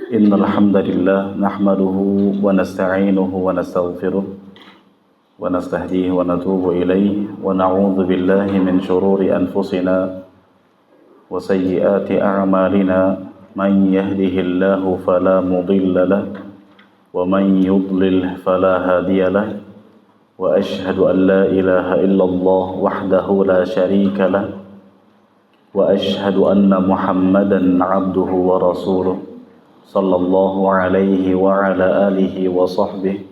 إن الحمد لله نحمده ونستعينه ونستغفره ونستهديه ونتوب إليه ونعوذ بالله من شرور أنفسنا وسيئات أعمالنا من يهده الله فلا مضل له ومن يضلل فلا هادي له وأشهد أن لا إله إلا الله وحده لا شريك له وأشهد أن محمدا عبده ورسوله صلى الله عليه وعلى آله وصحبه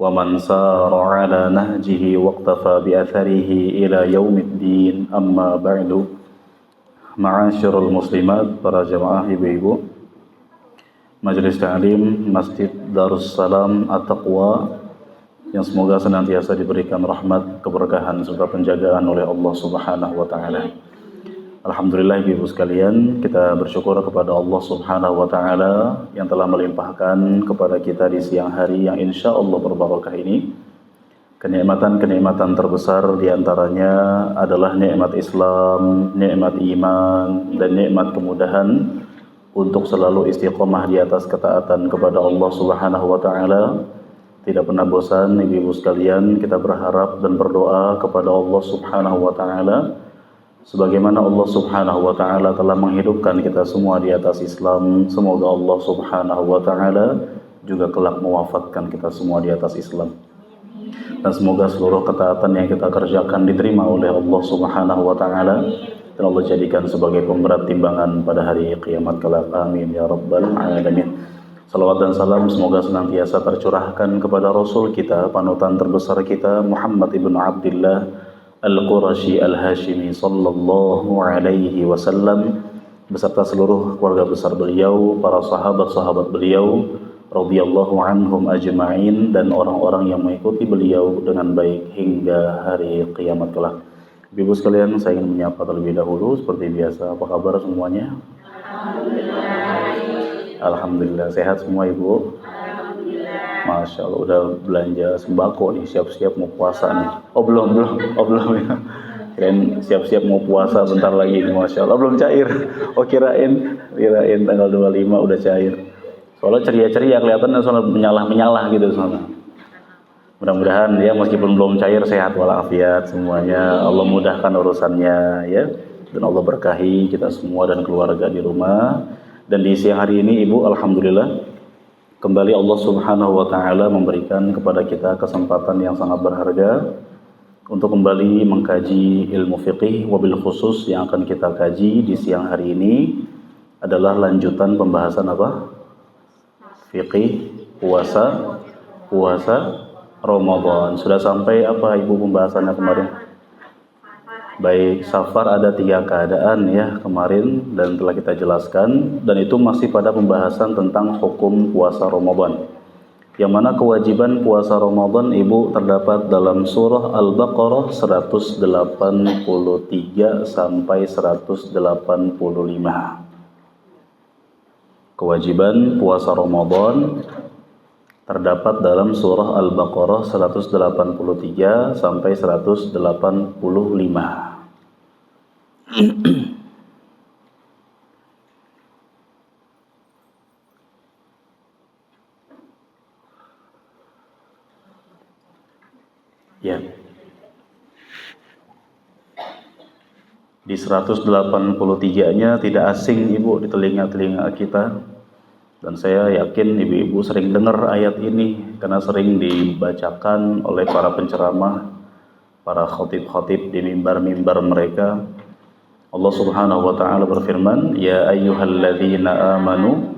ومن سار على نهجه واقتفى بأثره إلى يوم الدين أما بعد. Ma'asyiral muslimat, para jamaah ibu-ibu Majelis Ta'lim Masjid Darussalam At-Taqwa yang semoga senantiasa diberikan rahmat, keberkahan serta penjagaan oleh Allah Subhanahu wa taala. Alhamdulillah ibu sekalian, kita bersyukur kepada Allah Subhanahu wa taala yang telah melimpahkan kepada kita di siang hari yang insya Allah berbarakah ini kenikmatan-kenikmatan terbesar diantaranya adalah nikmat Islam, nikmat iman, dan nikmat kemudahan untuk selalu istiqomah di atas ketaatan kepada Allah Subhanahu wa taala. Tidak pernah bosan ibu-ibu sekalian, kita berharap dan berdoa kepada Allah Subhanahu wa taala sebagaimana Allah Subhanahu wa taala telah menghidupkan kita semua di atas Islam. Semoga Allah Subhanahu wa taala juga kelak mewafatkan kita semua di atas Islam. Dan semoga seluruh ketaatan yang kita kerjakan diterima oleh Allah Subhanahu wa taala dan Allah jadikan sebagai pemberat timbangan pada hari kiamat kelak. Amin ya rabbal alamin. Salawat dan salam semoga senantiasa tercurahkan kepada Rasul kita, panutan terbesar kita, Muhammad ibn Abdullah Al-Qurashi Al-Hashimi sallallahu alaihi wasallam, beserta seluruh keluarga besar beliau, para sahabat-sahabat beliau radhiyallahu anhum ajma'in, dan orang-orang yang mengikuti beliau dengan baik hingga hari kiamat kelak. Ibu sekalian, saya ingin menyapa terlebih dahulu seperti biasa. Apa kabar semuanya? Alhamdulillah, sehat semua ibu? Masya Allah, udah belanja sembako nih, siap-siap mau puasa nih. Oh belum ya. Kirain siap-siap mau puasa bentar lagi, Masya Allah, belum cair. Oh kirain tanggal 25 udah cair. Soalnya ceria-ceria kelihatannya, soalnya menyalah gitu soalnya. Mudah-mudahan ya meskipun belum cair, sehat walafiat semuanya. Allah mudahkan urusannya ya, dan Allah berkahi kita semua dan keluarga di rumah. Dan di siang hari ini ibu, alhamdulillah kembali Allah Subhanahu wa taala memberikan kepada kita kesempatan yang sangat berharga untuk kembali mengkaji ilmu fiqih. Wabil khusus yang akan kita kaji di siang hari ini adalah lanjutan pembahasan apa? Fiqih puasa Ramadan. Sudah sampai apa ibu pembahasannya kemarin? Baik, safar ada 3 keadaan ya kemarin dan telah kita jelaskan, dan itu masih pada pembahasan tentang hukum puasa Ramadan. Yang mana kewajiban puasa Ramadan ibu terdapat dalam surah Al-Baqarah 183 sampai 185. Kewajiban puasa Ramadan terdapat dalam surah Al-Baqarah 183 sampai 185. Ya. Di 183-nya tidak asing ibu di telinga-telinga kita. Dan saya yakin ibu-ibu sering dengar ayat ini karena sering dibacakan oleh para penceramah, para khatib-khatib di mimbar-mimbar mereka. Allah Subhanahu wa taala berfirman, "Ya ayyuhalladzina amanu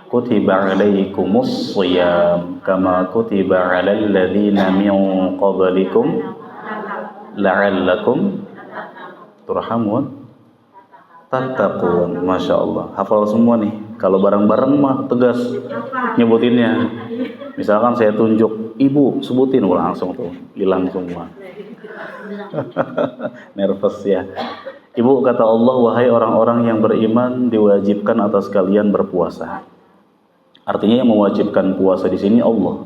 kutiba 'alaikumus shiyam kama kutiba 'alal ladzina min qablikum la'allakum turhamun tattaqun." Masya Allah, hafal semua nih. Kalau bareng-bareng mah tegas nyebutinnya. Misalkan saya tunjuk, ibu sebutin, langsung tuh hilang semua. Nervous ya. Ibu, kata Allah, wahai orang-orang yang beriman, diwajibkan atas kalian berpuasa. Artinya yang mewajibkan puasa di sini Allah.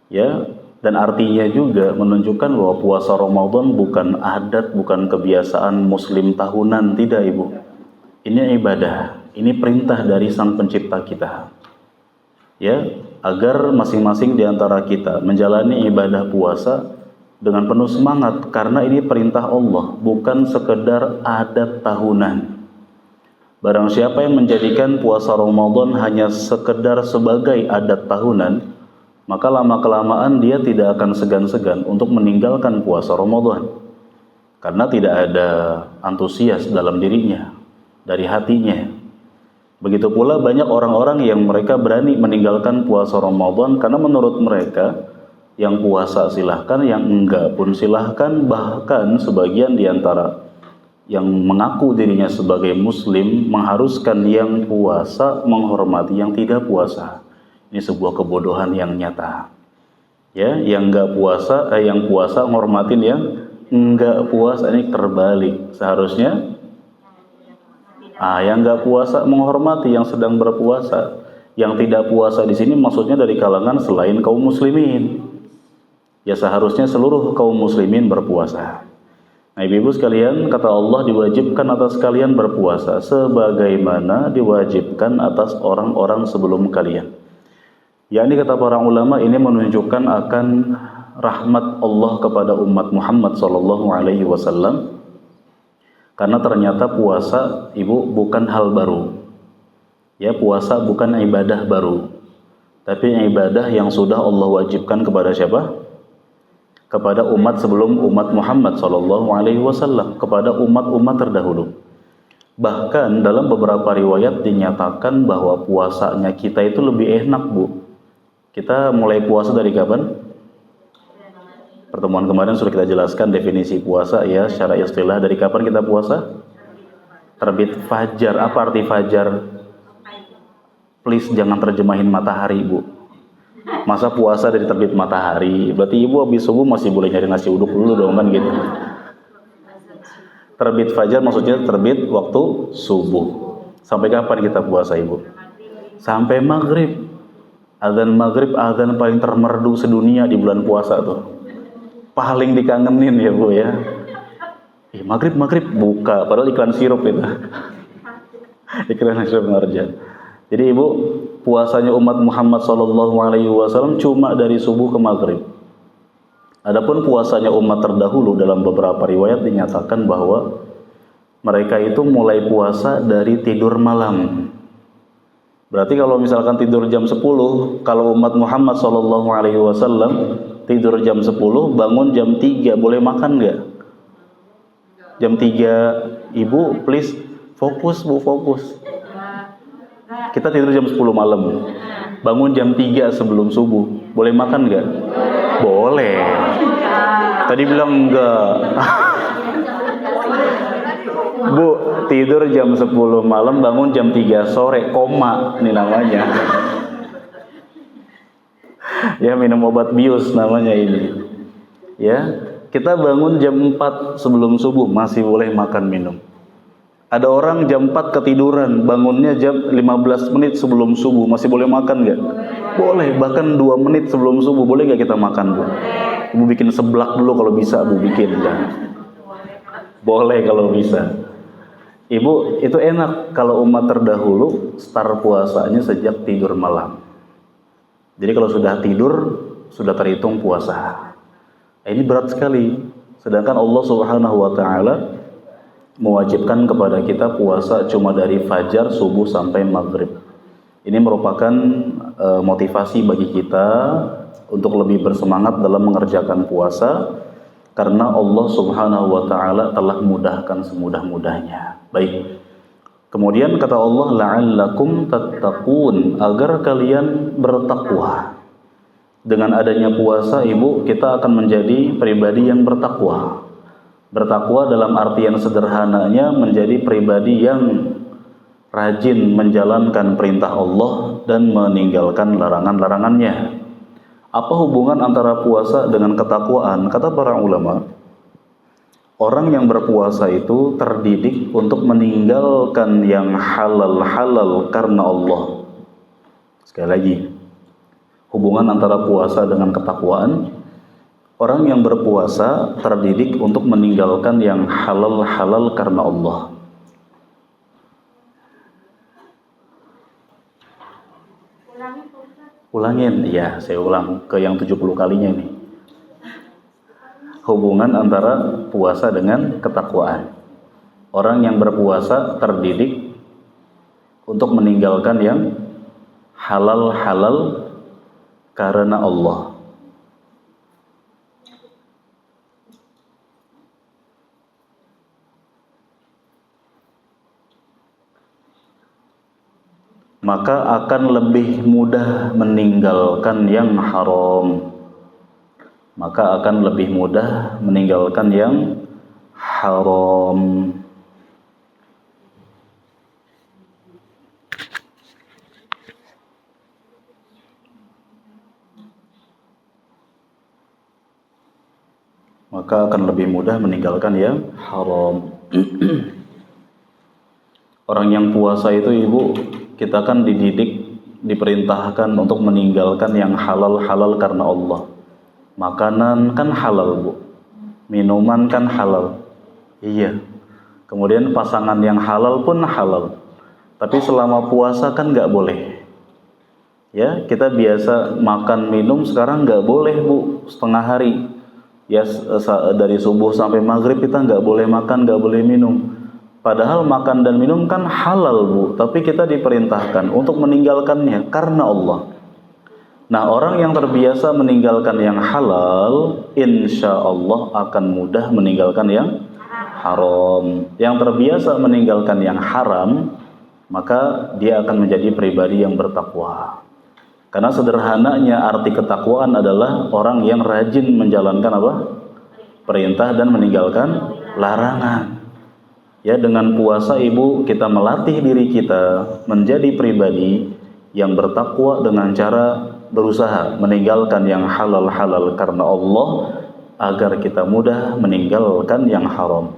Ya, dan artinya juga menunjukkan bahwa puasa Ramadan bukan adat, bukan kebiasaan muslim tahunan, tidak ibu. Ini ibadah. Ini perintah dari Sang Pencipta kita. Ya, agar masing-masing di antara kita menjalani ibadah puasa dengan penuh semangat, karena ini perintah Allah, bukan sekedar adat tahunan. Barang siapa yang menjadikan puasa Ramadan hanya sekedar sebagai adat tahunan, maka lama-kelamaan dia tidak akan segan-segan untuk meninggalkan puasa Ramadan, karena tidak ada antusias dalam dirinya, dari hatinya. Begitu pula banyak orang-orang yang mereka berani meninggalkan puasa Ramadan karena menurut mereka yang puasa silahkan, yang enggak pun silahkan. Bahkan sebagian di antara yang mengaku dirinya sebagai muslim mengharuskan yang puasa menghormati yang tidak puasa. Ini sebuah kebodohan yang nyata. Ya, yang enggak puasa, yang puasa menghormatin yang enggak puasa, ini terbalik. Seharusnya yang nggak puasa menghormati yang sedang berpuasa. Yang tidak puasa di sini maksudnya dari kalangan selain kaum muslimin. Ya seharusnya seluruh kaum muslimin berpuasa. Nah, ibu-ibu sekalian, kata Allah diwajibkan atas kalian berpuasa sebagaimana diwajibkan atas orang-orang sebelum kalian. Yakni kata para ulama ini menunjukkan akan rahmat Allah kepada umat Muhammad SAW. Karena ternyata puasa, ibu, bukan hal baru. Ya, puasa bukan ibadah baru, tapi ibadah yang sudah Allah wajibkan kepada siapa? Kepada umat sebelum umat Muhammad SAW, kepada umat-umat terdahulu. Bahkan dalam beberapa riwayat dinyatakan bahwa puasanya kita itu lebih enak, Bu. Kita mulai puasa dari kapan? Pertemuan kemarin sudah kita jelaskan definisi puasa ya secara istilah. Dari kapan kita puasa? Terbit fajar. Apa arti fajar? Please jangan terjemahin matahari, Bu. Masa puasa dari terbit matahari? Berarti ibu habis subuh masih boleh nyari nasi uduk dulu dong kan gitu. Terbit fajar maksudnya terbit waktu subuh. Sampai kapan kita puasa, Ibu? Sampai maghrib. Azan maghrib, azan paling termerdu sedunia di bulan puasa tuh. Paling dikangenin ya, Bu ya. Maghrib buka, padahal iklan sirup itu. Iklan sirup marjan. Jadi Ibu, puasanya umat Muhammad SAW cuma dari subuh ke maghrib. Adapun puasanya umat terdahulu dalam beberapa riwayat dinyatakan bahwa mereka itu mulai puasa dari tidur malam. Berarti kalau misalkan tidur jam 10, kalau umat Muhammad SAW tidur jam 10, bangun jam 3, boleh makan nggak? Jam 3, Ibu please fokus, Bu, fokus. Kita tidur jam 10 malam, bangun jam 3 sebelum subuh, boleh makan nggak? Boleh. Tadi bilang enggak. Bu, tidur jam 10 malam, bangun jam 3 sore, koma ini namanya. Ya, minum obat bius namanya ini. Ya, kita bangun jam 4 sebelum subuh, masih boleh makan minum. Ada orang jam 4 ketiduran, bangunnya jam 15 menit sebelum subuh, masih boleh makan nggak? Boleh, bahkan 2 menit sebelum subuh, boleh nggak kita makan, Bu? Ibu bikin seblak dulu kalau bisa, Bu, bikin kan? Boleh kalau bisa. Ibu, itu enak kalau umat terdahulu start puasanya sejak tidur malam. Jadi kalau sudah tidur, sudah terhitung puasa. Ini berat sekali. Sedangkan Allah Subhanahu wa Ta'ala mewajibkan kepada kita puasa cuma dari fajar, subuh sampai maghrib. Ini merupakan motivasi bagi kita untuk lebih bersemangat dalam mengerjakan puasa, karena Allah Subhanahu wa Ta'ala telah mudahkan semudah-mudahnya. Baik. Kemudian kata Allah, la'allakum tattaqun, agar kalian bertakwa. Dengan adanya puasa, Ibu, kita akan menjadi pribadi yang bertakwa. Bertakwa dalam artian sederhananya menjadi pribadi yang rajin menjalankan perintah Allah dan meninggalkan larangan-larangannya. Apa hubungan antara puasa dengan ketakwaan? Kata para ulama, orang yang berpuasa itu terdidik untuk meninggalkan yang halal-halal karena Allah. Sekali lagi, hubungan antara puasa dengan ketakwaan. Orang yang berpuasa terdidik untuk meninggalkan yang halal-halal karena Allah. Ulangin, ya saya ulang ke yang 70 kalinya nih. Hubungan antara puasa dengan ketakwaan. Orang yang berpuasa terdidik untuk meninggalkan yang halal-halal karena Allah. Maka akan lebih mudah meninggalkan yang haram. Maka akan lebih mudah meninggalkan yang haram. Maka akan lebih mudah meninggalkan yang haram. Orang yang puasa itu, Ibu, kita kan dididik, diperintahkan untuk meninggalkan yang halal-halal karena Allah. Makanan kan halal, Bu. Minuman kan halal. Iya. Kemudian pasangan yang halal pun halal. Tapi selama puasa kan nggak boleh. Ya, kita biasa makan minum, sekarang nggak boleh, Bu, setengah hari. Ya, dari subuh sampai maghrib kita nggak boleh makan, nggak boleh minum. Padahal makan dan minum kan halal, Bu, tapi kita diperintahkan untuk meninggalkannya karena Allah. Nah, orang yang terbiasa meninggalkan yang halal, insya Allah akan mudah meninggalkan yang haram. Yang terbiasa meninggalkan yang haram, maka dia akan menjadi pribadi yang bertakwa. Karena sederhananya arti ketakwaan adalah orang yang rajin menjalankan apa? Perintah dan meninggalkan larangan. Ya, dengan puasa, Ibu, kita melatih diri kita menjadi pribadi yang bertakwa dengan cara berusaha meninggalkan yang halal-halal karena Allah agar kita mudah meninggalkan yang haram.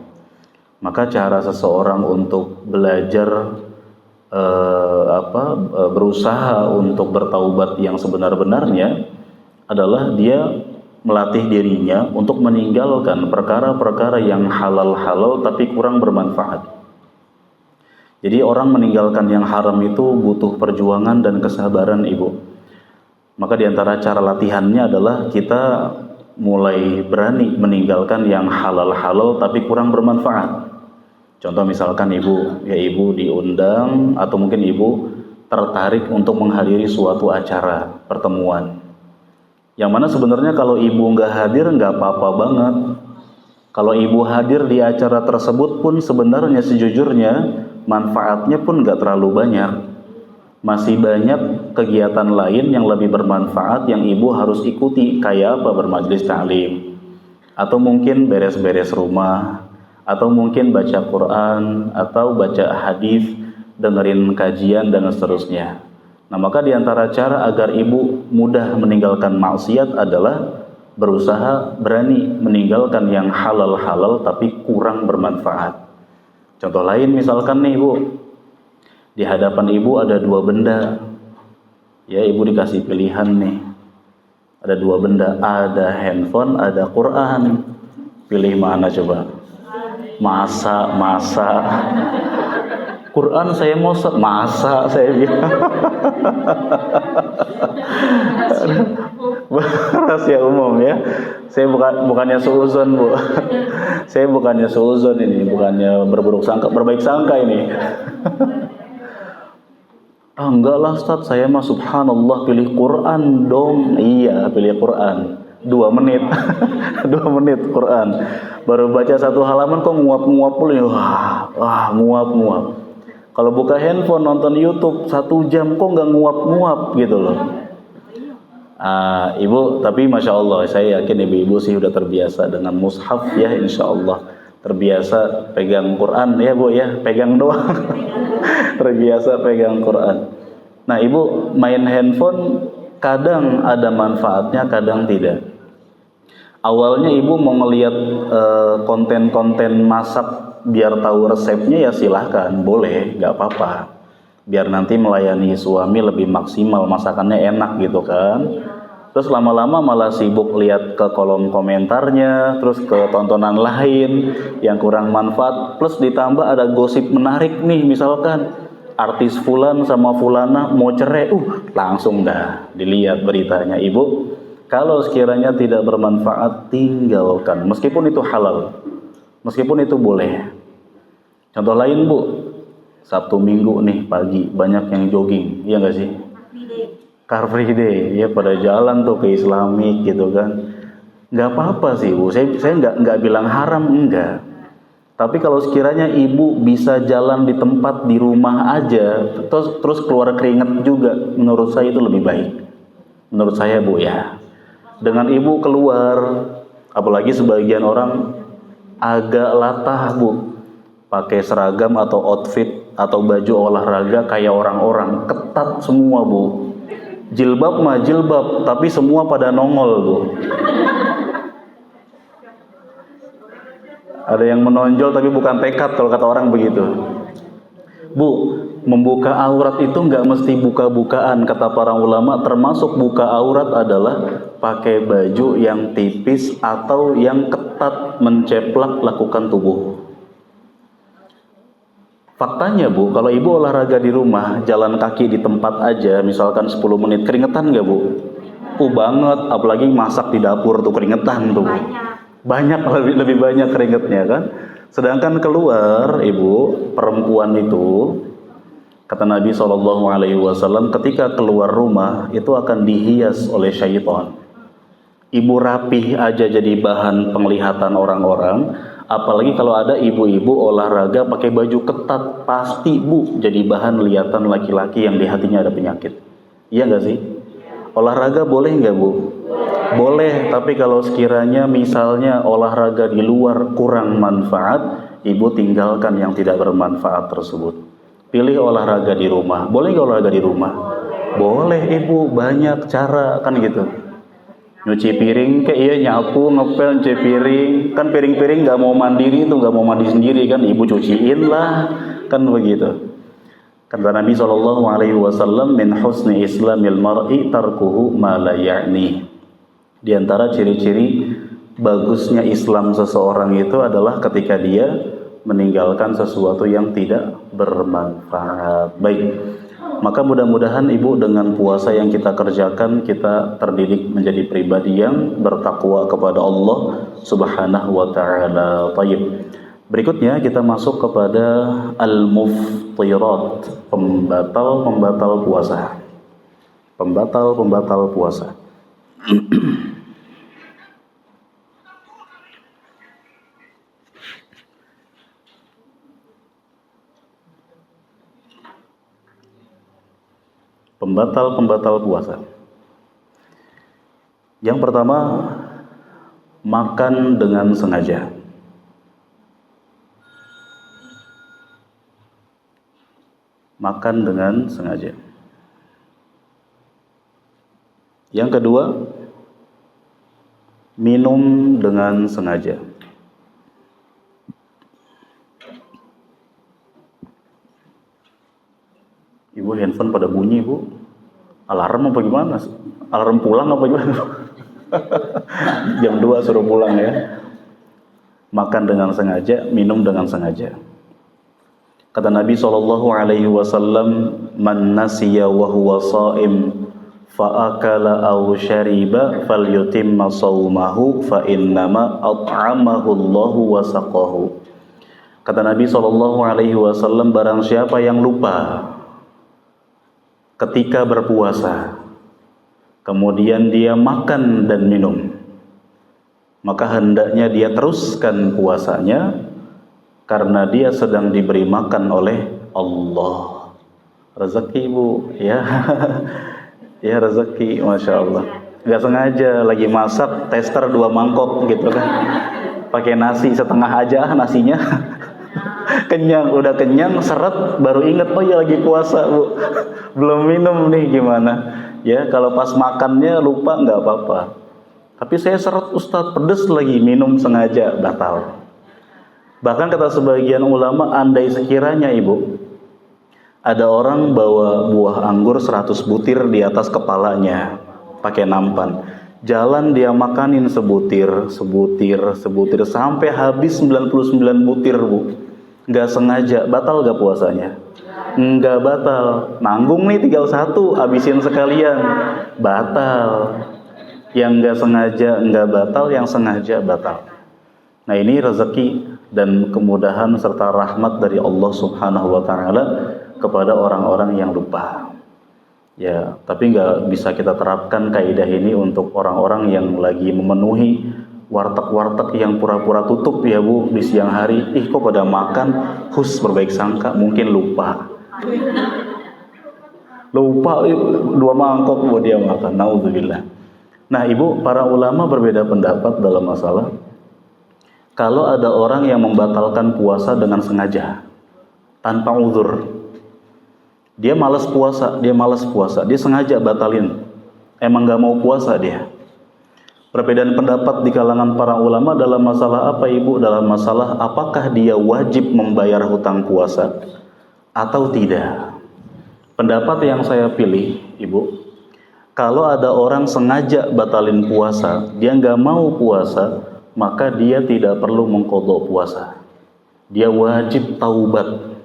Maka cara seseorang untuk belajar berusaha untuk bertaubat yang sebenar-benarnya adalah dia melatih dirinya untuk meninggalkan perkara-perkara yang halal-halal tapi kurang bermanfaat. Jadi orang meninggalkan yang haram itu butuh perjuangan dan kesabaran, Ibu. Maka diantara cara latihannya adalah kita mulai berani meninggalkan yang halal-halal tapi kurang bermanfaat. Contoh misalkan Ibu diundang atau mungkin Ibu tertarik untuk menghadiri suatu acara pertemuan. Yang mana sebenarnya kalau Ibu nggak hadir nggak apa-apa banget. Kalau Ibu hadir di acara tersebut pun sebenarnya sejujurnya manfaatnya pun nggak terlalu banyak. Masih banyak kegiatan lain yang lebih bermanfaat yang Ibu harus ikuti, kayak apa? Bermajelis ta'lim, atau mungkin beres-beres rumah, atau mungkin baca Quran, atau baca hadis, dengerin kajian dan seterusnya. Nah, maka diantara cara agar Ibu mudah meninggalkan maksiat adalah berusaha berani meninggalkan yang halal-halal tapi kurang bermanfaat. Contoh lain misalkan nih, Ibu, di hadapan Ibu ada dua benda. Ya, Ibu dikasih pilihan nih. Ada dua benda, ada handphone, ada Quran. Pilih mana coba? Masa Quran saya mau masa saya bilang. Rahasia umum ya. Saya bukannya suuzon, Bu. Saya bukannya suuzon ini, bukannya berbaik sangka ini. Enggak lah Ustaz, saya mah subhanallah pilih Quran dong. Iya, pilih Quran. 2 menit. 2 menit Quran. Baru baca 1 halaman kok nguap-nguap dulu. Wah, nguap-nguap. Kalau buka handphone nonton YouTube 1 jam kok nggak nguap-nguap gitu loh. Ibu, tapi Masya Allah, saya yakin ibu-ibu sih udah terbiasa dengan mushaf ya, Insya Allah. Terbiasa pegang Quran ya, Bu ya, pegang doang. Terbiasa pegang Quran. Nah, Ibu main handphone kadang ada manfaatnya, kadang tidak. Awalnya Ibu mau ngelihat konten-konten masak biar tahu resepnya ya silahkan, boleh, nggak apa-apa. Biar nanti melayani suami lebih maksimal, masakannya enak gitu kan. Terus lama-lama malah sibuk lihat ke kolom komentarnya, terus ke tontonan lain yang kurang manfaat. Plus ditambah ada gosip menarik nih, misalkan artis fulan sama fulana mau cerai, langsung dah dilihat beritanya. Ibu, kalau sekiranya tidak bermanfaat, tinggalkan. Meskipun itu halal, meskipun itu boleh. Contoh lain Bu, Sabtu Minggu nih pagi banyak yang jogging, iya nggak sih? Car Free Day, ya pada jalan tuh ke Islamik gitu kan. Nggak apa-apa sih Bu, saya nggak bilang haram, enggak. Tapi kalau sekiranya ibu bisa jalan di tempat di rumah aja, terus keluar keringat juga, menurut saya itu lebih baik. Menurut saya Bu ya. Dengan ibu keluar, apalagi sebagian orang agak latah Bu, pakai seragam atau outfit atau baju olahraga kayak orang-orang, ketat semua Bu. Jilbab mah jilbab, tapi semua pada nongol Bu. Ada yang menonjol tapi bukan tekad kalau kata orang begitu. Bu, membuka aurat itu nggak mesti buka-bukaan, kata para ulama. Termasuk buka aurat adalah pakai baju yang tipis atau yang ketat menceplak lakukan tubuh. Faktanya Bu, kalau ibu olahraga di rumah, jalan kaki di tempat aja, misalkan 10 menit, keringetan nggak Bu? Banget, apalagi masak di dapur tuh keringetan tuh. Banyak, lebih banyak keringetnya kan. Sedangkan keluar ibu, perempuan itu, kata Nabi SAW, ketika keluar rumah itu akan dihias oleh syaitan. Ibu rapih aja jadi bahan penglihatan orang-orang, apalagi kalau ada ibu-ibu olahraga pakai baju ketat, pasti Bu jadi bahan lihatan laki-laki yang di hatinya ada penyakit. Iya nggak sih? Olahraga boleh nggak Bu? Boleh, tapi kalau sekiranya misalnya olahraga di luar kurang manfaat, ibu tinggalkan yang tidak bermanfaat tersebut. Pilih olahraga di rumah. Boleh nggak olahraga di rumah? Boleh ibu, banyak cara kan gitu. Nyuci piring, kayak iya nyapu, ngepel, nyuci piring. Kan piring-piring nggak mau mandiri tuh, nggak mau mandi sendiri kan, ibu cuciin lah, kan begitu. Kata Nabi SAW, min husni islamil mar'i tarkuhu ma la ya'ni. Di antara ciri-ciri bagusnya Islam seseorang itu adalah ketika dia meninggalkan sesuatu yang tidak bermanfaat. Baik, maka mudah-mudahan ibu dengan puasa yang kita kerjakan, kita terdidik menjadi pribadi yang bertakwa kepada Allah Subhanahu wa ta'ala. Tayyib. Berikutnya kita masuk kepada al-muftirat, pembatal puasa. Pembatal puasa. Pembatal puasa. Yang pertama, makan dengan sengaja. Makan dengan sengaja. Yang kedua, minum dengan sengaja. Ibu handphone pada bunyi Bu. Alarm apa gimana? Alarm pulang apa gimana? Jam 2 suruh pulang ya. Makan dengan sengaja, minum dengan sengaja. Kata Nabi SAW, man nasiya wa huwa sha'im fa'akala aw syariba falyutimma shaumahu fa innama at'amahu Allahu wa saqahu. Kata Nabi SAW, barang siapa yang lupa ketika berpuasa, kemudian dia makan dan minum, maka hendaknya dia teruskan puasanya, karena dia sedang diberi makan oleh Allah. Rezeki Bu, ya. Ya rezeki, Masya Allah. Gak sengaja lagi masak, tester 2 mangkok gitu kan, pakai nasi setengah aja nasinya. Kenyang, udah kenyang, seret, baru inget, oh ya lagi puasa Bu, belum minum nih, gimana ya? Kalau pas makannya lupa nggak apa-apa, tapi saya seret Ustadz, pedes lagi, minum sengaja, batal. Bahkan kata sebagian ulama, andai sekiranya Ibu, ada orang bawa buah anggur 100 butir di atas kepalanya pakai nampan, jalan dia makanin sebutir sampai habis 99 butir Bu, nggak sengaja, batal gak puasanya? Enggak batal. Nanggung nih tinggal satu, habisin sekalian. Batal. Yang enggak sengaja enggak batal, yang sengaja batal. Nah, ini rezeki dan kemudahan serta rahmat dari Allah Subhanahu wa taala kepada orang-orang yang lupa. Ya, tapi nggak bisa kita terapkan kaidah ini untuk orang-orang yang lagi memenuhi warteg-warteg yang pura-pura tutup ya Bu di siang hari. Kok pada makan, berbaik sangka, mungkin lupa. Lupa 2 mangkok buat dia makan. Naudzubillah. Nah, Ibu, para ulama berbeda pendapat dalam masalah kalau ada orang yang membatalkan puasa dengan sengaja tanpa uzur. Dia malas puasa, dia sengaja batalin. Emang gak mau puasa dia. Perbedaan pendapat di kalangan para ulama dalam masalah apa Ibu? Dalam masalah apakah dia wajib membayar hutang puasa atau tidak. Pendapat yang saya pilih Ibu, kalau ada orang sengaja batalin puasa, dia gak mau puasa, maka dia tidak perlu mengqadha puasa. Dia wajib taubat.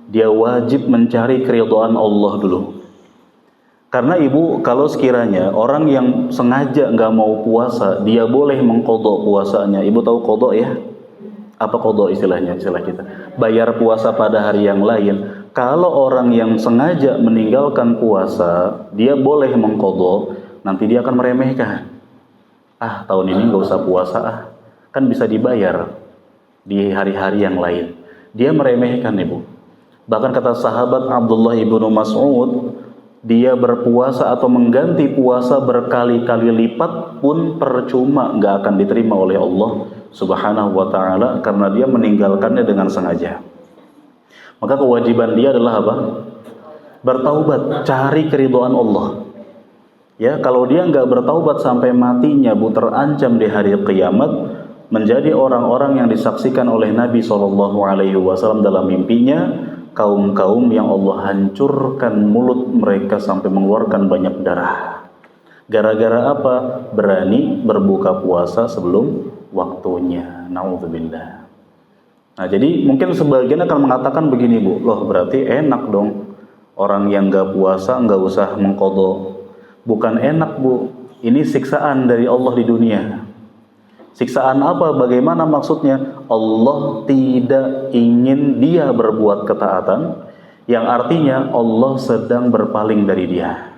Dia wajib mencari keridhaan Allah dulu. Karena Ibu, kalau sekiranya orang yang sengaja nggak mau puasa, dia boleh mengqadha puasanya. Ibu tahu qadha ya? Apa qadha istilahnya, istilah kita? Bayar puasa pada hari yang lain. Kalau orang yang sengaja meninggalkan puasa, dia boleh mengqadha, nanti dia akan meremehkan. Tahun ini nggak usah puasa kan bisa dibayar di hari-hari yang lain. Dia meremehkan Ibu. Bahkan kata sahabat Abdullah ibnu Mas'ud, dia berpuasa atau mengganti puasa berkali-kali lipat pun percuma, gak akan diterima oleh Allah Subhanahu wa ta'ala karena dia meninggalkannya dengan sengaja. Maka kewajiban dia adalah apa? Bertaubat, cari keridhaan Allah. Ya, kalau dia gak bertaubat sampai matinya Bu, terancam di hari kiamat menjadi orang-orang yang disaksikan oleh Nabi SAW dalam mimpinya, kaum-kaum yang Allah hancurkan mulut mereka sampai mengeluarkan banyak darah. Gara-gara apa? Berani berbuka puasa sebelum waktunya. Naudzubillah. Nah, jadi mungkin sebagian akan mengatakan begini Bu, loh berarti enak dong orang yang gak puasa gak usah mengqadha. Bukan enak Bu, ini siksaan dari Allah di dunia. Siksaan apa? Bagaimana maksudnya? Allah tidak ingin dia berbuat ketaatan, yang artinya Allah sedang berpaling dari dia.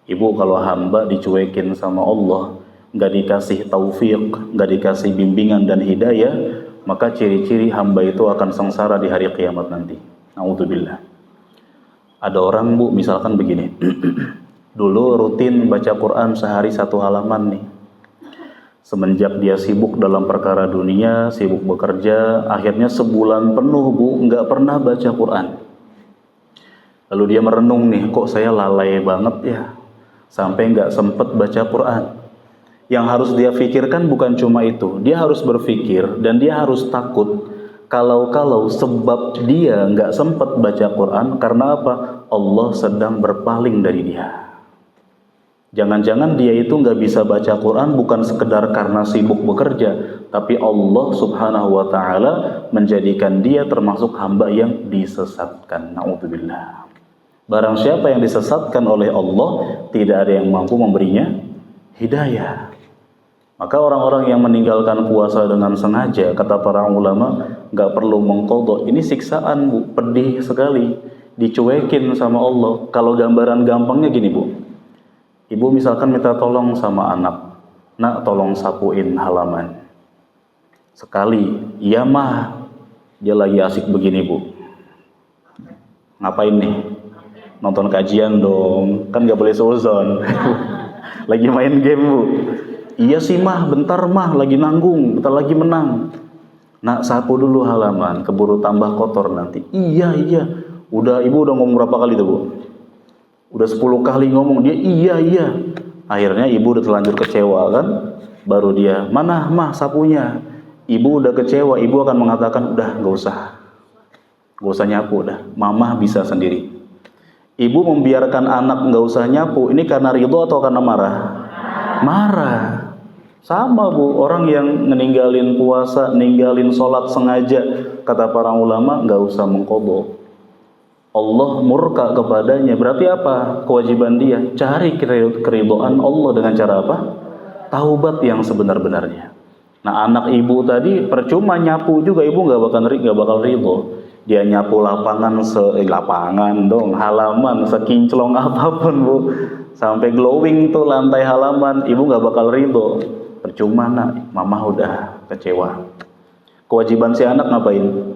Ibu, kalau hamba dicuekin sama Allah, gak dikasih taufik, gak dikasih bimbingan dan hidayah, maka ciri-ciri hamba itu akan sengsara di hari kiamat nanti. Na'udzubillah. Ada orang Bu, misalkan begini, dulu rutin baca Quran sehari 1 halaman nih. Semenjak dia sibuk dalam perkara dunia, sibuk bekerja, akhirnya sebulan penuh Bu, nggak pernah baca Quran. Lalu dia merenung nih, kok saya lalai banget ya, sampai nggak sempet baca Quran. Yang harus dia pikirkan bukan cuma itu, dia harus berpikir dan dia harus takut kalau sebab dia nggak sempet baca Quran karena apa? Allah sedang berpaling dari dia. Jangan-jangan dia itu nggak bisa baca Quran bukan sekedar karena sibuk bekerja, tapi Allah Subhanahu wa ta'ala menjadikan dia termasuk hamba yang disesatkan. Na'udzubillah. Barang siapa yang disesatkan oleh Allah, tidak ada yang mampu memberinya hidayah. Maka orang-orang yang meninggalkan puasa dengan sengaja, kata para ulama, nggak perlu mengqadha. Ini siksaan Bu, pedih sekali, dicuekin sama Allah. Kalau gambaran gampangnya gini Bu, Ibu misalkan minta tolong sama anak, nak tolong sapuin halaman. Sekali, iya mah, dia lagi asik begini Bu. Ngapain nih? Nonton kajian dong, kan gak boleh seuzon. Lagi main game Bu. Iya sih mah, bentar mah, lagi nanggung, bentar lagi menang. Nak sapu dulu halaman, keburu tambah kotor nanti. Iya, udah Ibu udah ngomong berapa kali tuh Bu? Udah 10 kali ngomong, dia iya. Akhirnya ibu udah terlanjur kecewa kan, baru dia, mana mah sapunya? Ibu udah kecewa, ibu akan mengatakan, udah gak usah nyapu dah, mamah bisa sendiri. Ibu membiarkan anak gak usah nyapu, ini karena ridho atau karena marah? Marah. Sama Bu, orang yang meninggalin puasa, ninggalin sholat sengaja, kata para ulama gak usah mengqadha. Allah murka kepadanya. Berarti apa kewajiban dia? Cari keridhaan Allah dengan cara apa? Taubat yang sebenar-benarnya. Nah, anak ibu tadi percuma nyapu juga, ibu nggak bakal ridho. Dia nyapu lapangan dong, halaman sekinclong apapun bu, sampai glowing tuh lantai halaman, ibu nggak bakal ridho. Percuma nak, mama udah kecewa. Kewajiban si anak ngapain?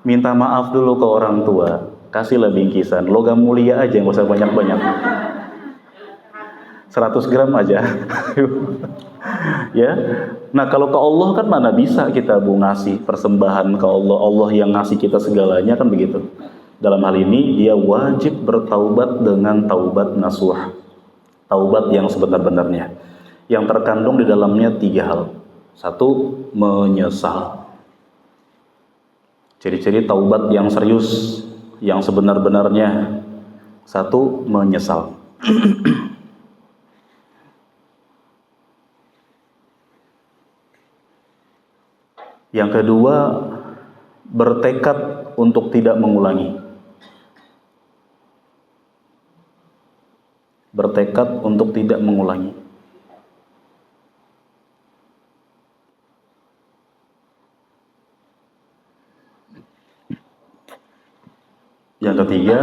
Minta maaf dulu ke orang tua, kasihlah bingkisan, logam mulia aja, nggak usah banyak-banyak. 100 gram aja. Ya. Nah, kalau ke Allah kan mana bisa kita bu ngasih persembahan ke Allah, Allah yang ngasih kita segalanya kan begitu. Dalam hal ini dia wajib bertaubat dengan taubat nasuh, taubat yang sebenar-benarnya, yang terkandung di dalamnya 3 hal. 1, menyesal. Ciri-ciri taubat yang serius, yang sebenar-benarnya. 1, menyesal. Yang kedua, bertekad untuk tidak mengulangi. Bertekad untuk tidak mengulangi. Yang ketiga,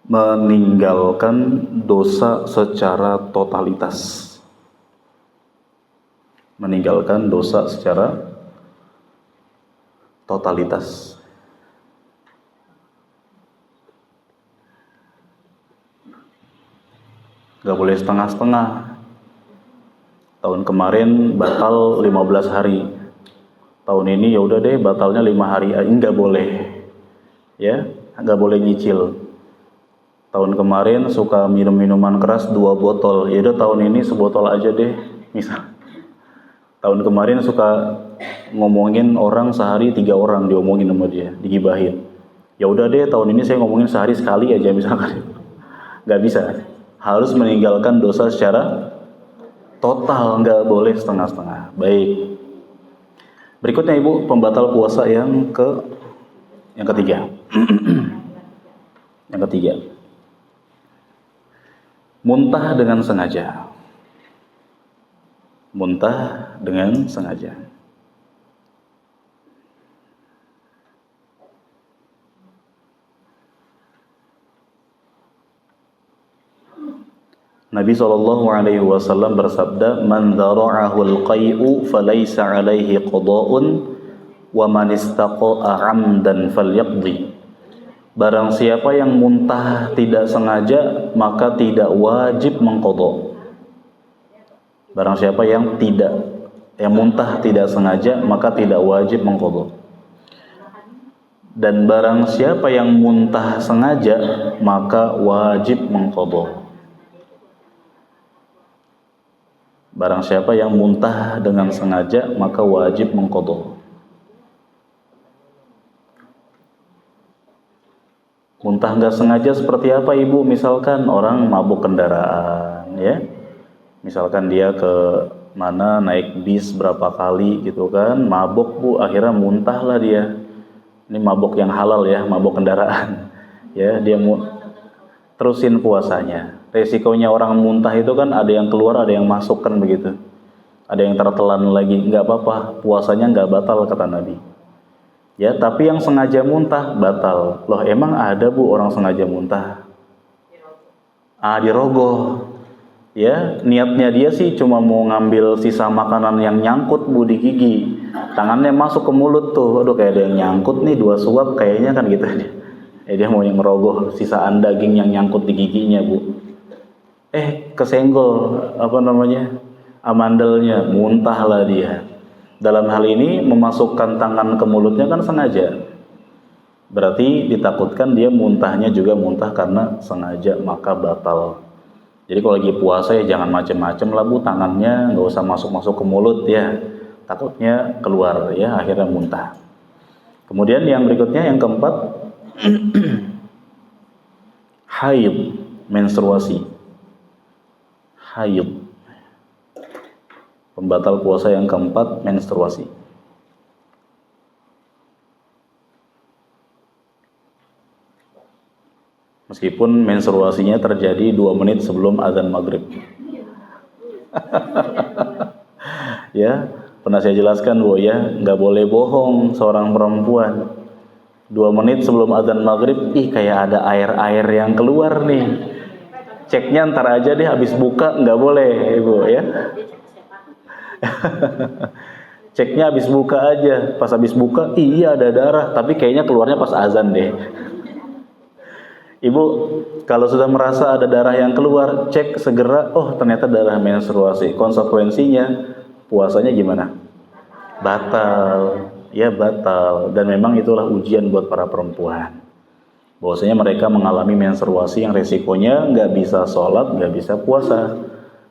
meninggalkan dosa secara totalitas. Meninggalkan dosa secara totalitas. Gak boleh setengah-setengah. Tahun kemarin batal 15 hari. Tahun ini ya udah deh batalnya 5 hari. Enggak boleh. Ya, enggak boleh nyicil. Tahun kemarin suka minum minuman keras 2 botol. Ya udah tahun ini sebotol aja deh. Misal. Tahun kemarin suka ngomongin orang sehari 3 orang diomongin sama dia, digibahin. Ya udah deh tahun ini saya ngomongin sehari sekali aja misalkan. Gak bisa. Harus meninggalkan dosa secara total, nggak boleh setengah-setengah. Baik. Berikutnya ibu, pembatal puasa yang ketiga. Yang ketiga. Muntah dengan sengaja. Muntah dengan sengaja. Nabi SAW bersabda, "Man dhara'ahul qai'u falaysa 'alaihi qada'un wa man istaqa'a 'amdan falyaqdi." Barang siapa yang muntah tidak sengaja, maka tidak wajib mengqadha. Barang siapa yang muntah tidak sengaja, maka tidak wajib mengqadha. Dan barang siapa yang muntah sengaja, maka wajib mengqadha. Barang siapa yang muntah dengan sengaja, maka wajib mengqadha. Muntah nggak sengaja seperti apa ibu? Misalkan orang mabuk kendaraan, ya. Misalkan dia ke mana naik bis berapa kali gitu kan, mabuk bu, akhirnya muntah lah dia. Ini mabuk yang halal ya, mabuk kendaraan. Ya, dia terusin puasanya. Resikonya orang muntah itu kan ada yang keluar, ada yang masuk kan begitu. Ada yang tertelan lagi, nggak apa-apa, puasanya nggak batal kata Nabi. Ya, tapi yang sengaja muntah batal. Loh, emang ada bu orang sengaja muntah? Dirogoh. Ya, niatnya dia sih cuma mau ngambil sisa makanan yang nyangkut bu di gigi. Tangannya masuk ke mulut tuh, aduh kayak ada yang nyangkut nih 2 suap kayaknya kan gitu. Dia mau yang ngerogoh sisaan daging yang nyangkut di giginya bu. Kesenggol amandelnya, muntahlah dia. Dalam hal ini memasukkan tangan ke mulutnya kan sengaja. Berarti ditakutkan dia muntahnya juga muntah karena sengaja, maka batal. Jadi kalau lagi puasa ya jangan macem-macem lah bu, tangannya nggak usah masuk-masuk ke mulut ya, takutnya keluar ya, akhirnya muntah. Kemudian yang berikutnya yang keempat, haid, menstruasi. Haid, pembatal puasa yang keempat, menstruasi. Meskipun menstruasinya terjadi 2 menit sebelum azan maghrib. Ya, pernah saya jelaskan Bu ya, nggak boleh bohong seorang perempuan. 2 menit sebelum azan maghrib, kayak ada air-air yang keluar nih. Ceknya ntar aja deh, habis buka nggak boleh Ibu ya. Ceknya habis buka aja, pas habis buka iya ada darah, tapi kayaknya keluarnya pas azan deh. Ibu, kalau sudah merasa ada darah yang keluar, cek segera, oh ternyata darah menstruasi. Konsekuensinya, puasanya gimana? Batal, ya batal. Dan memang itulah ujian buat para perempuan. Bahwasanya mereka mengalami menstruasi yang resikonya nggak bisa sholat, nggak bisa puasa.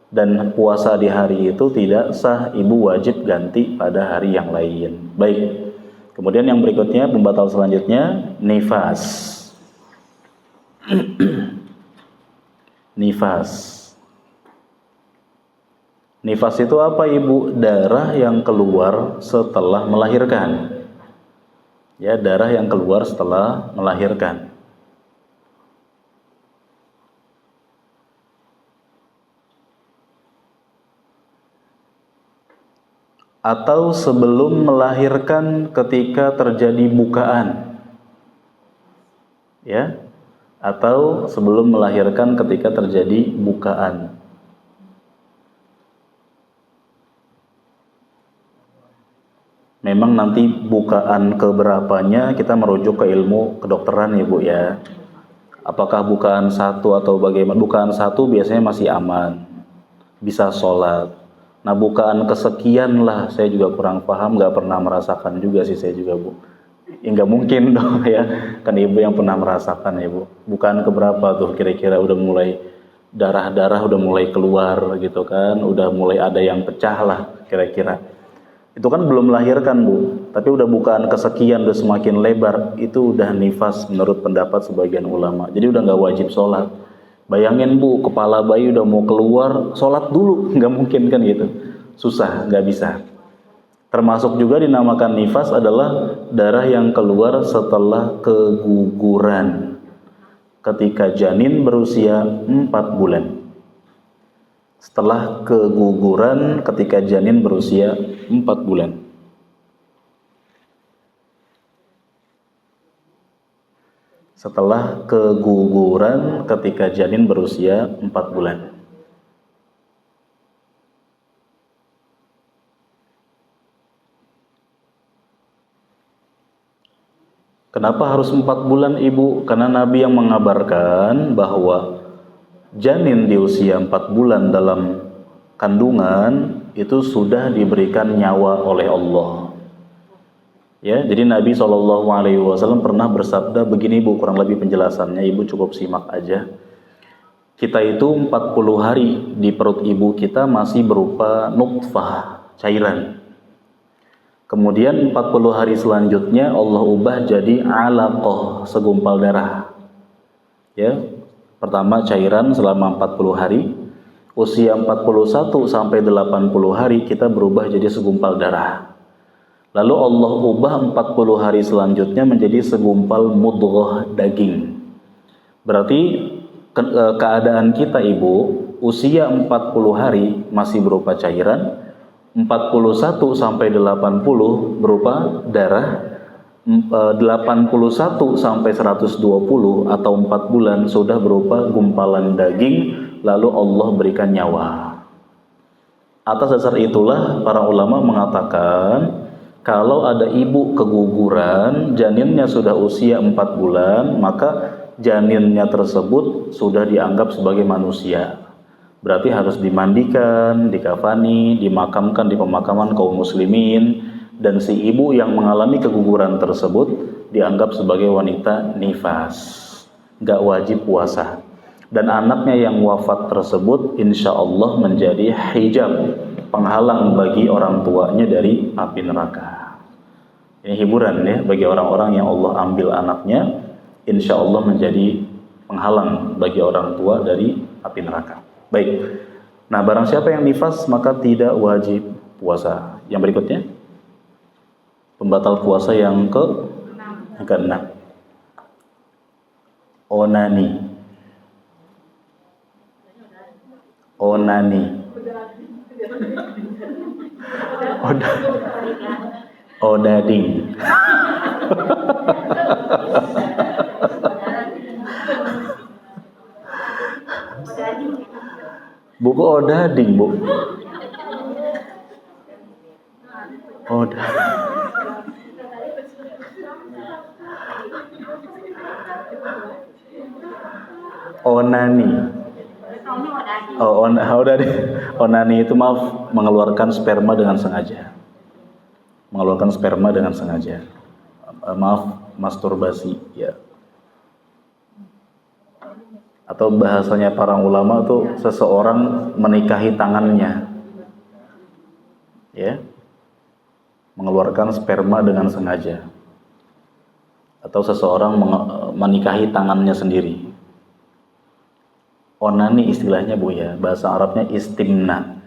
Dan puasa di hari itu tidak sah, ibu wajib ganti pada hari yang lain. Baik, kemudian yang berikutnya, pembatal selanjutnya, nifas. Nifas. Nifas itu apa Ibu? Darah yang keluar setelah melahirkan. Ya, darah yang keluar setelah melahirkan. Atau sebelum melahirkan ketika terjadi bukaan. Ya. Atau sebelum melahirkan ketika terjadi bukaan. Memang nanti bukaan keberapanya kita merujuk ke ilmu kedokteran ya Bu ya. Apakah bukaan 1 atau bagaimana? Bukaan 1 biasanya masih aman, bisa sholat. Nah bukaan kesekian lah, saya juga kurang paham, nggak pernah merasakan juga sih saya juga Bu. Nggak mungkin dong ya, kan ibu yang pernah merasakan ya Bu. Bukan keberapa tuh kira-kira udah mulai darah-darah udah mulai keluar gitu kan, udah mulai ada yang pecah lah kira-kira. Itu kan belum melahirkan Bu, tapi udah bukaan kesekian, udah semakin lebar, itu udah nifas menurut pendapat sebagian ulama. Jadi udah nggak wajib sholat. Bayangin Bu, kepala bayi udah mau keluar, sholat dulu, nggak mungkin kan gitu. Susah, nggak bisa. Termasuk juga dinamakan nifas adalah darah yang keluar setelah keguguran ketika janin berusia 4 bulan. Setelah keguguran ketika janin berusia 4 bulan. Setelah keguguran ketika janin berusia 4 bulan. Kenapa harus 4 bulan Ibu? Karena Nabi yang mengabarkan bahwa janin di usia 4 bulan dalam kandungan itu sudah diberikan nyawa oleh Allah. Ya, jadi Nabi SAW pernah bersabda begini Bu, kurang lebih penjelasannya Ibu cukup simak aja. Kita itu 40 hari di perut ibu kita masih berupa nutfah, cairan. Kemudian 40 hari selanjutnya Allah ubah jadi alaqah, segumpal darah. Ya, pertama cairan selama 40 hari, usia 41 sampai 80 hari kita berubah jadi segumpal darah. Lalu Allah ubah 40 hari selanjutnya menjadi segumpal mudghah, daging. Berarti keadaan kita Ibu, usia 40 hari masih berupa cairan, 41 sampai 80 berupa darah, 81 sampai 120 atau 4 bulan sudah berupa gumpalan daging, lalu Allah berikan nyawa. Atas dasar itulah para ulama mengatakan kalau ada ibu keguguran, janinnya sudah usia 4 bulan, maka janinnya tersebut sudah dianggap sebagai manusia. Berarti harus dimandikan, dikafani, dimakamkan di pemakaman kaum muslimin, dan si ibu yang mengalami keguguran tersebut dianggap sebagai wanita nifas, gak wajib puasa. Dan anaknya yang wafat tersebut insya Allah menjadi hijab, penghalang bagi orang tuanya dari api neraka. Ini hiburan ya bagi orang-orang yang Allah ambil anaknya, insya Allah menjadi penghalang bagi orang tua dari api neraka. Baik, nah barang siapa yang nifas maka tidak wajib puasa. Yang berikutnya, pembatal puasa yang ke-6, onani. Onani. Odading. Buku odading, Bu. Onani. Onani itu maaf, mengeluarkan sperma dengan sengaja. Mengeluarkan sperma dengan sengaja. Maaf, masturbasi, ya. Atau bahasanya para ulama tuh seseorang menikahi tangannya. Ya. Mengeluarkan sperma dengan sengaja. Atau seseorang menikahi tangannya sendiri. Onani istilahnya, Bu, ya. Bahasa Arabnya istimna.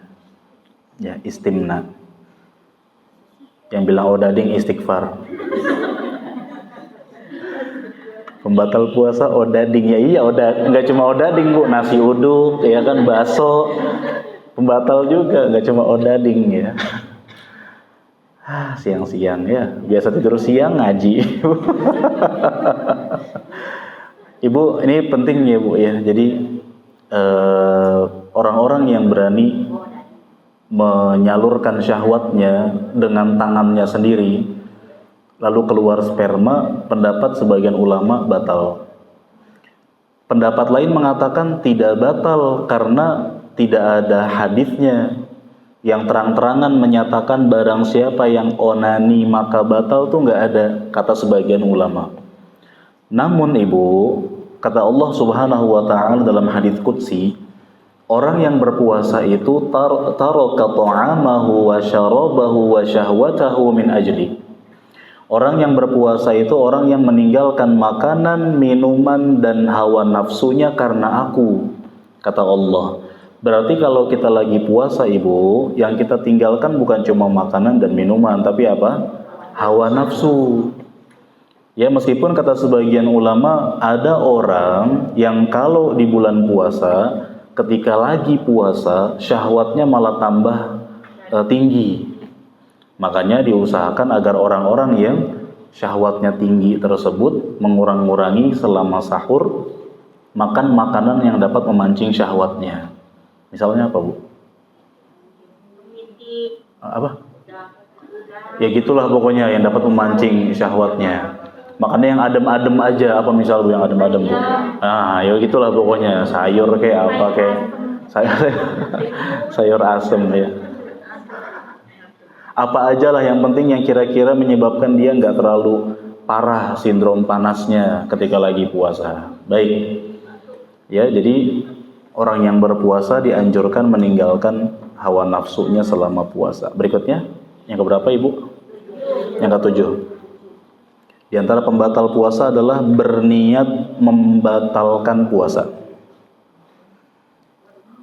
Ya, istimna. Yang bilang odading istighfar. Pembatal puasa odading. Ya iya, enggak cuma odading, Bu. Nasi uduk, ya kan, bakso. Pembatal juga, enggak cuma odading, ya. Siang-siang, ya. Biasa tidur siang, ngaji. Ibu, ini penting ya, Bu, ya. Jadi orang-orang yang berani menyalurkan syahwatnya dengan tangannya sendiri lalu keluar sperma, pendapat sebagian ulama batal. Pendapat lain mengatakan tidak batal karena tidak ada hadisnya yang terang-terangan menyatakan barang siapa yang onani maka batal, tuh nggak ada, kata sebagian ulama. Namun Ibu, kata Allah Subhanahu wa ta'ala dalam hadis qudsi, orang yang berpuasa itu taraka ta'amahu wa syarabahu wa syahwatahu min ajli. Orang yang berpuasa itu orang yang meninggalkan makanan, minuman, dan hawa nafsunya karena aku, kata Allah. Berarti kalau kita lagi puasa, Ibu, yang kita tinggalkan bukan cuma makanan dan minuman, tapi apa? Hawa nafsu. Ya, meskipun kata sebagian ulama ada orang yang kalau di bulan puasa, ketika lagi puasa, syahwatnya malah tambah tinggi. Makanya diusahakan agar orang-orang yang syahwatnya tinggi tersebut mengurangi selama sahur makan makanan yang dapat memancing syahwatnya. Misalnya apa, Bu? Apa? Ya gitulah pokoknya yang dapat memancing syahwatnya. Makanya yang adem-adem aja, apa misal Bu yang adem-adem, Bu? Ya gitulah pokoknya, sayur kayak apa kayak sayur asem ya. Apa aja lah, yang penting yang kira-kira menyebabkan dia nggak terlalu parah sindrom panasnya ketika lagi puasa. Baik. Ya, jadi orang yang berpuasa dianjurkan meninggalkan hawa nafsunya selama puasa. Berikutnya, yang keberapa, Ibu? Yang ketujuh. Di antara pembatal puasa adalah berniat membatalkan puasa.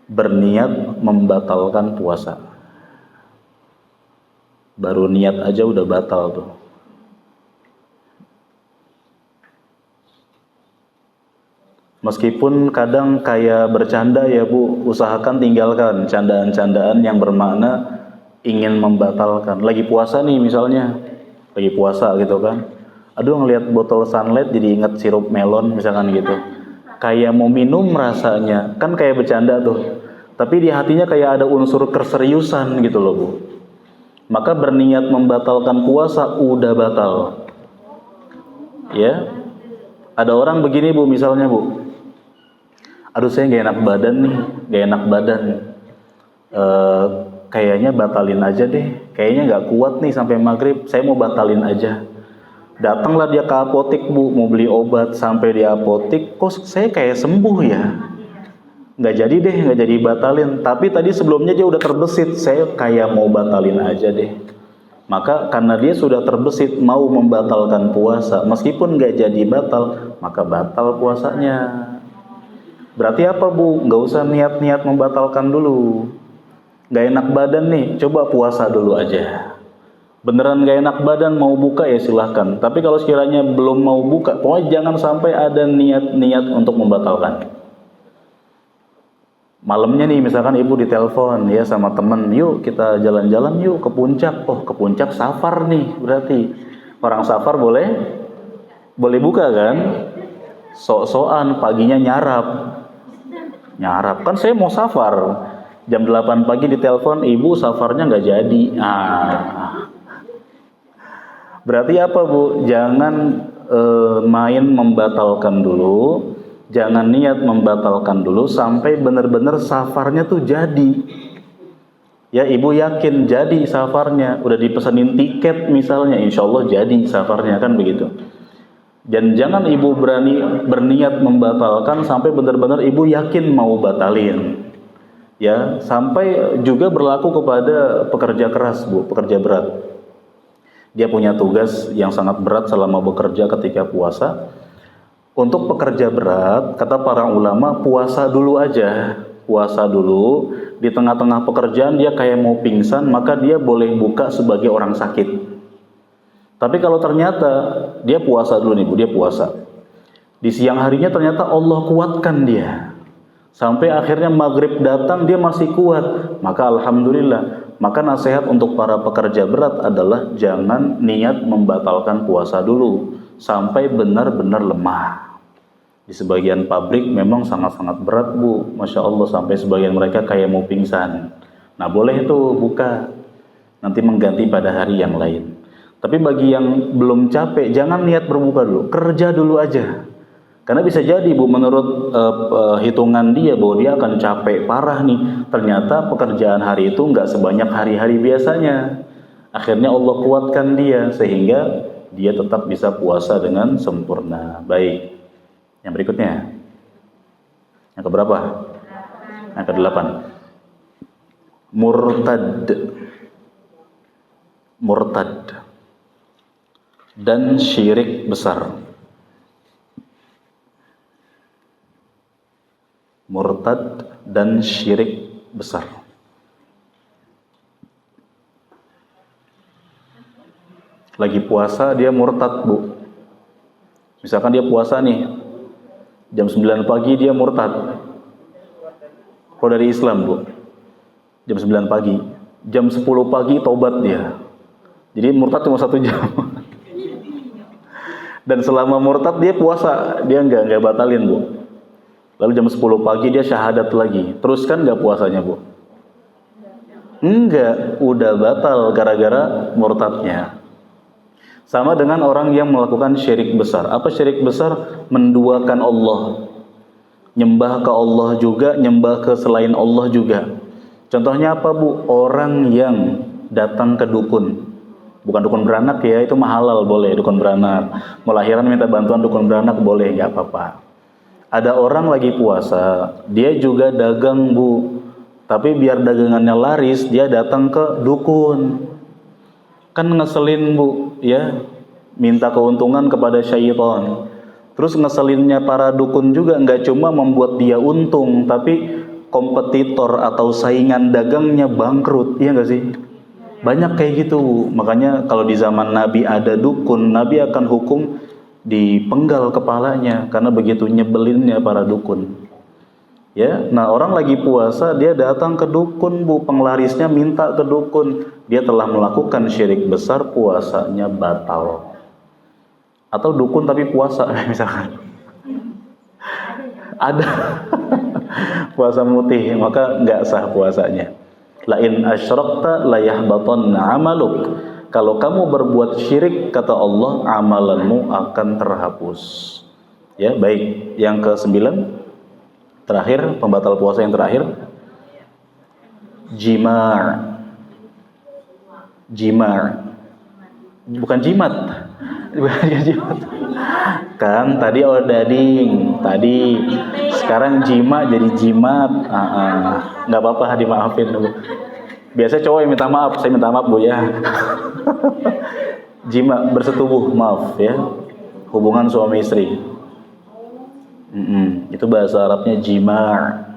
Berniat membatalkan puasa. Baru niat aja udah batal tuh. Meskipun kadang kayak bercanda ya, Bu, usahakan tinggalkan candaan-candaan yang bermakna ingin membatalkan. Lagi puasa nih misalnya, lagi puasa gitu kan. Aduh, ngelihat botol Sunlight jadi ingat sirup melon misalkan gitu. Kayak mau minum rasanya, kan kayak bercanda tuh. Tapi di hatinya kayak ada unsur keseriusan gitu loh, Bu. Maka berniat membatalkan puasa udah batal. Ya. Ada orang begini, Bu, misalnya, Bu. Aduh, saya gak enak badan nih, gak enak badan. Kayaknya batalin aja deh. Kayaknya gak kuat nih sampai maghrib, saya mau batalin aja. Datanglah dia ke apotek, Bu, mau beli obat. Sampai di apotek, kok saya kayak sembuh ya? Nggak jadi deh, nggak jadi batalin. Tapi tadi sebelumnya dia udah terbesit, saya kayak mau batalin aja deh. Maka karena dia sudah terbesit mau membatalkan puasa, meskipun nggak jadi batal, maka batal puasanya. Berarti apa, Bu? Nggak usah niat-niat membatalkan dulu. Nggak enak badan nih, coba puasa dulu aja. Beneran nggak enak badan, mau buka ya silahkan. Tapi kalau sekiranya belum mau buka, pokoknya jangan sampai ada niat-niat untuk membatalkan. Malamnya nih misalkan ibu ditelepon ya sama temen, yuk kita jalan-jalan yuk ke puncak. Oh ke puncak safar nih, berarti orang safar boleh buka kan? Sok-sokan paginya nyarap kan saya mau safar jam 8 pagi ditelepon ibu safarnya nggak jadi. Berarti apa bu? Jangan main membatalkan dulu, jangan niat membatalkan dulu sampai benar-benar safarnya tuh jadi. Ya ibu yakin jadi safarnya, udah dipesenin tiket misalnya, insya Allah jadi safarnya kan begitu. Dan jangan ibu berniat membatalkan sampai benar-benar ibu yakin mau batalin. Ya, sampai juga berlaku kepada pekerja keras bu, pekerja berat. Dia punya tugas yang sangat berat selama bekerja ketika puasa. Untuk pekerja berat, kata para ulama, puasa dulu aja. Puasa dulu, di tengah-tengah pekerjaan dia kayak mau pingsan, maka dia boleh buka sebagai orang sakit. Tapi kalau ternyata dia puasa dulu nih Bu, dia puasa. Di siang harinya ternyata Allah kuatkan dia. Sampai akhirnya maghrib datang dia masih kuat. Maka alhamdulillah. Maka nasihat untuk para pekerja berat adalah jangan niat membatalkan puasa dulu. Sampai benar-benar lemah. Di sebagian pabrik memang sangat-sangat berat Bu. Masya Allah sampai sebagian mereka kayak mau pingsan. Nah boleh tuh buka. Nanti mengganti pada hari yang lain. Tapi bagi yang belum capek, jangan niat berbuka dulu, kerja dulu aja. Karena bisa jadi Bu, menurut hitungan dia bahwa dia akan capek parah nih. Ternyata pekerjaan hari itu nggak sebanyak hari-hari biasanya. Akhirnya Allah kuatkan dia sehingga dia tetap bisa puasa dengan sempurna. Baik. Yang berikutnya. Yang keberapa? Yang ke-8. Murtad dan syirik besar. Murtad dan syirik besar. Lagi puasa dia murtad Bu. Misalkan dia puasa nih jam 9 pagi dia murtad. Kalau dari Islam Bu, jam 9 pagi, jam 10 pagi taubat dia. Jadi murtad cuma 1 jam. Dan selama murtad dia puasa, dia nggak batalin Bu. Lalu jam 10 pagi dia syahadat lagi. Teruskan nggak puasanya Bu? Enggak, udah batal gara-gara murtadnya. Sama dengan orang yang melakukan syirik besar. Apa syirik besar? Menduakan Allah. Nyembah ke Allah juga, nyembah ke selain Allah juga. Contohnya apa Bu? Orang yang datang ke dukun. Bukan dukun beranak ya, itu halal boleh dukun beranak. Melahiran minta bantuan dukun beranak boleh, nggak apa-apa. Ada orang lagi puasa, dia juga dagang Bu. Tapi biar dagangannya laris, dia datang ke dukun. Kan ngeselin Bu, ya. Minta keuntungan kepada syaitan. Terus ngeselinnya para dukun juga nggak cuma membuat dia untung, tapi kompetitor atau saingan dagangnya bangkrut, iya nggak sih? Banyak kayak gitu. Makanya kalau di zaman Nabi ada dukun, Nabi akan hukum dipenggal kepalanya karena begitu nyebelinnya para dukun. Ya, nah orang lagi puasa dia datang ke dukun Bu, penglarisnya minta ke dukun, dia telah melakukan syirik besar, puasanya batal. Atau dukun tapi puasa misalkan. Ada puasa mutih, maka nggak sah puasanya. La in asyrakta la yahbatanna 'amaluk. Kalau kamu berbuat syirik kata Allah, amalanmu akan terhapus. Ya, baik. Yang ke-9 terakhir, pembatal puasa yang terakhir, jima'. Bukan jimat. Bukan jimat. Kan tadi ordading, tadi sekarang jima jadi jimat. Nggak apa-apa dimaafin dulu. Biasa cowok yang minta maaf, saya minta maaf Bu ya. Jima, bersetubuh, maaf ya. Hubungan suami istri. Itu bahasa Arabnya jima'.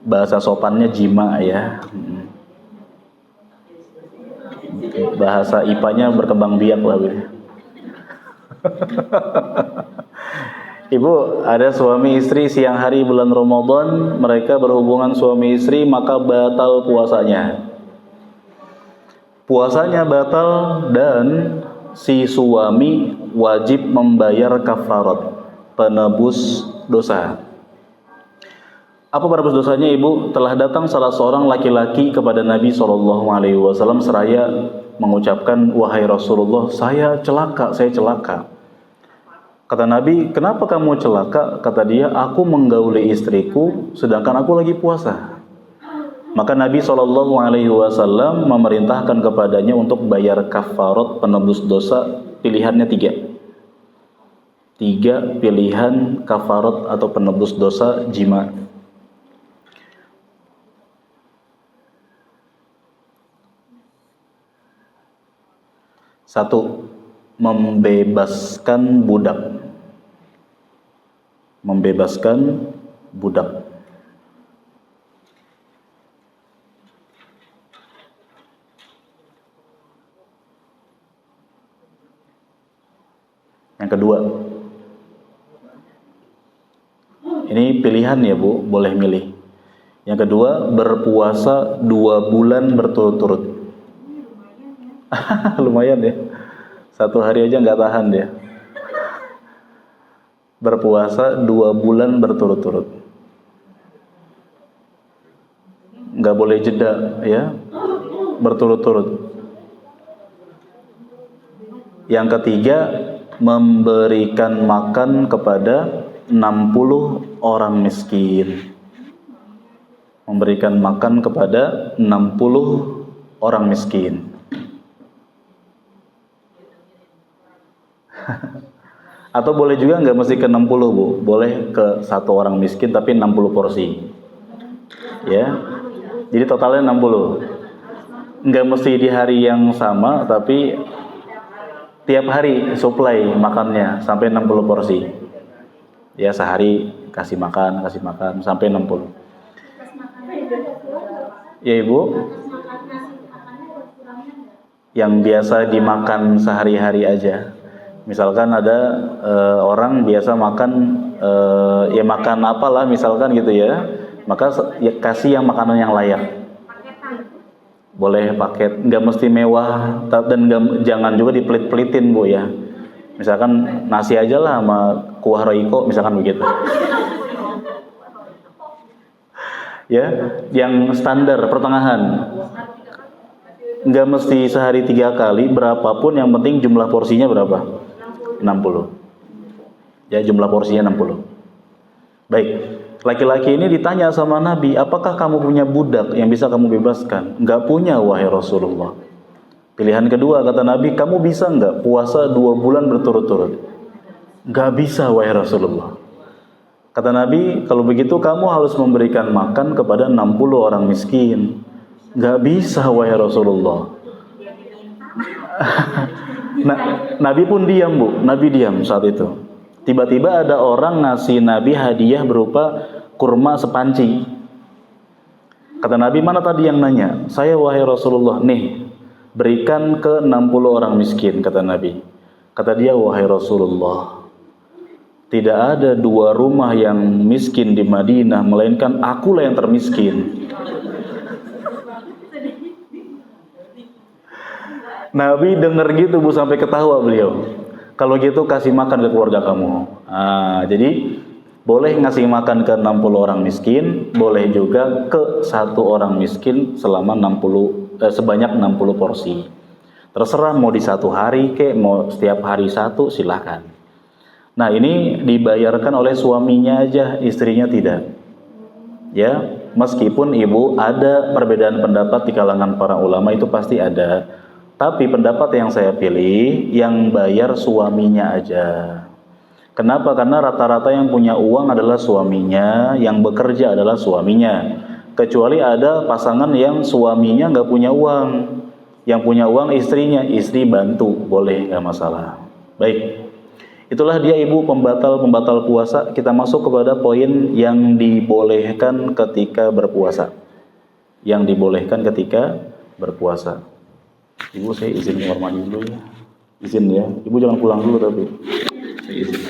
Bahasa sopannya jima' ya. Bahasa IPA-nya berkembang biak lah Bu. Ibu, ada suami istri siang hari bulan Ramadan, mereka berhubungan suami istri, maka batal puasanya. Puasanya batal dan si suami wajib membayar kafarat, penebus dosa. Apa penebus dosanya, Ibu? Telah datang salah seorang laki-laki kepada Nabi SAW seraya mengucapkan, wahai Rasulullah, saya celaka. Kata Nabi, kenapa kamu celaka? Kata dia, aku menggauli istriku sedangkan aku lagi puasa. Maka Nabi SAW memerintahkan kepadanya untuk bayar kafarat penebus dosa. Pilihannya 3 pilihan kafarat atau penebus dosa jima. 1. Membebaskan budak. Yang kedua, ini pilihan ya Bu, boleh milih. Yang kedua, berpuasa 2 bulan berturut-turut. Lumayan ya, 1 hari aja nggak tahan dia. Berpuasa 2 bulan berturut-turut, nggak boleh jeda ya, berturut-turut. Yang ketiga, memberikan makan kepada 60 orang miskin. Memberikan makan kepada 60 orang miskin. Atau boleh juga nggak mesti ke 60 Bu, boleh ke 1 orang miskin tapi 60 porsi. Ya, jadi totalnya 60. Nggak mesti di hari yang sama, tapi tiap hari supply makannya sampai 60 porsi. Ya, sehari kasih makan sampai 60. Ya Ibu, yang biasa dimakan sehari-hari aja. Misalkan ada orang biasa makan ya makan apalah misalkan gitu ya, maka ya, kasih yang makanan yang layak. Boleh paket, nggak mesti mewah dan jangan juga dipelit-pelitin Bu ya. Misalkan nasi aja lah sama kuah roiko misalkan begitu. Ya, yang standar pertengahan. Nggak mesti sehari 3 kali, berapapun yang penting jumlah porsinya berapa? 60. Ya, jumlah porsinya 60. Baik. Laki-laki ini ditanya sama Nabi, apakah kamu punya budak yang bisa kamu bebaskan? Enggak punya, wahai Rasulullah. Pilihan kedua, kata Nabi, kamu bisa enggak puasa 2 bulan berturut-turut? Enggak bisa, wahai Rasulullah. Kata Nabi, kalau begitu kamu harus memberikan makan kepada 60 orang miskin. Enggak bisa, wahai Rasulullah. Nah, Nabi pun diam Bu, Nabi diam saat itu. Tiba-tiba ada orang ngasih Nabi hadiah berupa kurma sepanci. Kata Nabi, mana tadi yang nanya? Saya wahai Rasulullah, nih berikan ke 60 orang miskin, kata Nabi. Kata dia, wahai Rasulullah, tidak ada 2 rumah yang miskin di Madinah, melainkan akulah yang termiskin. Nabi dengar gitu Bu, sampai ketawa beliau. Kalau gitu kasih makan ke keluarga kamu. Jadi boleh ngasih makan ke 60 orang miskin, boleh juga ke 1 orang miskin selama sebanyak 60 porsi. Terserah mau di 1 hari kek, mau setiap hari 1, silakan. Nah, ini dibayarkan oleh suaminya aja, istrinya tidak. Ya, meskipun Ibu ada perbedaan pendapat di kalangan para ulama, itu pasti ada. Tapi pendapat yang saya pilih, yang bayar suaminya aja. Kenapa? Karena rata-rata yang punya uang adalah suaminya, yang bekerja adalah suaminya. Kecuali ada pasangan yang suaminya nggak punya uang, yang punya uang istrinya, istri bantu, boleh, nggak masalah. Baik, itulah dia Ibu pembatal puasa. Kita masuk kepada poin yang dibolehkan ketika berpuasa. Yang dibolehkan ketika berpuasa. Ibu, saya izin kamar mandi dulu ya. Izin ya. Ibu jangan pulang dulu tapi. Saya izin.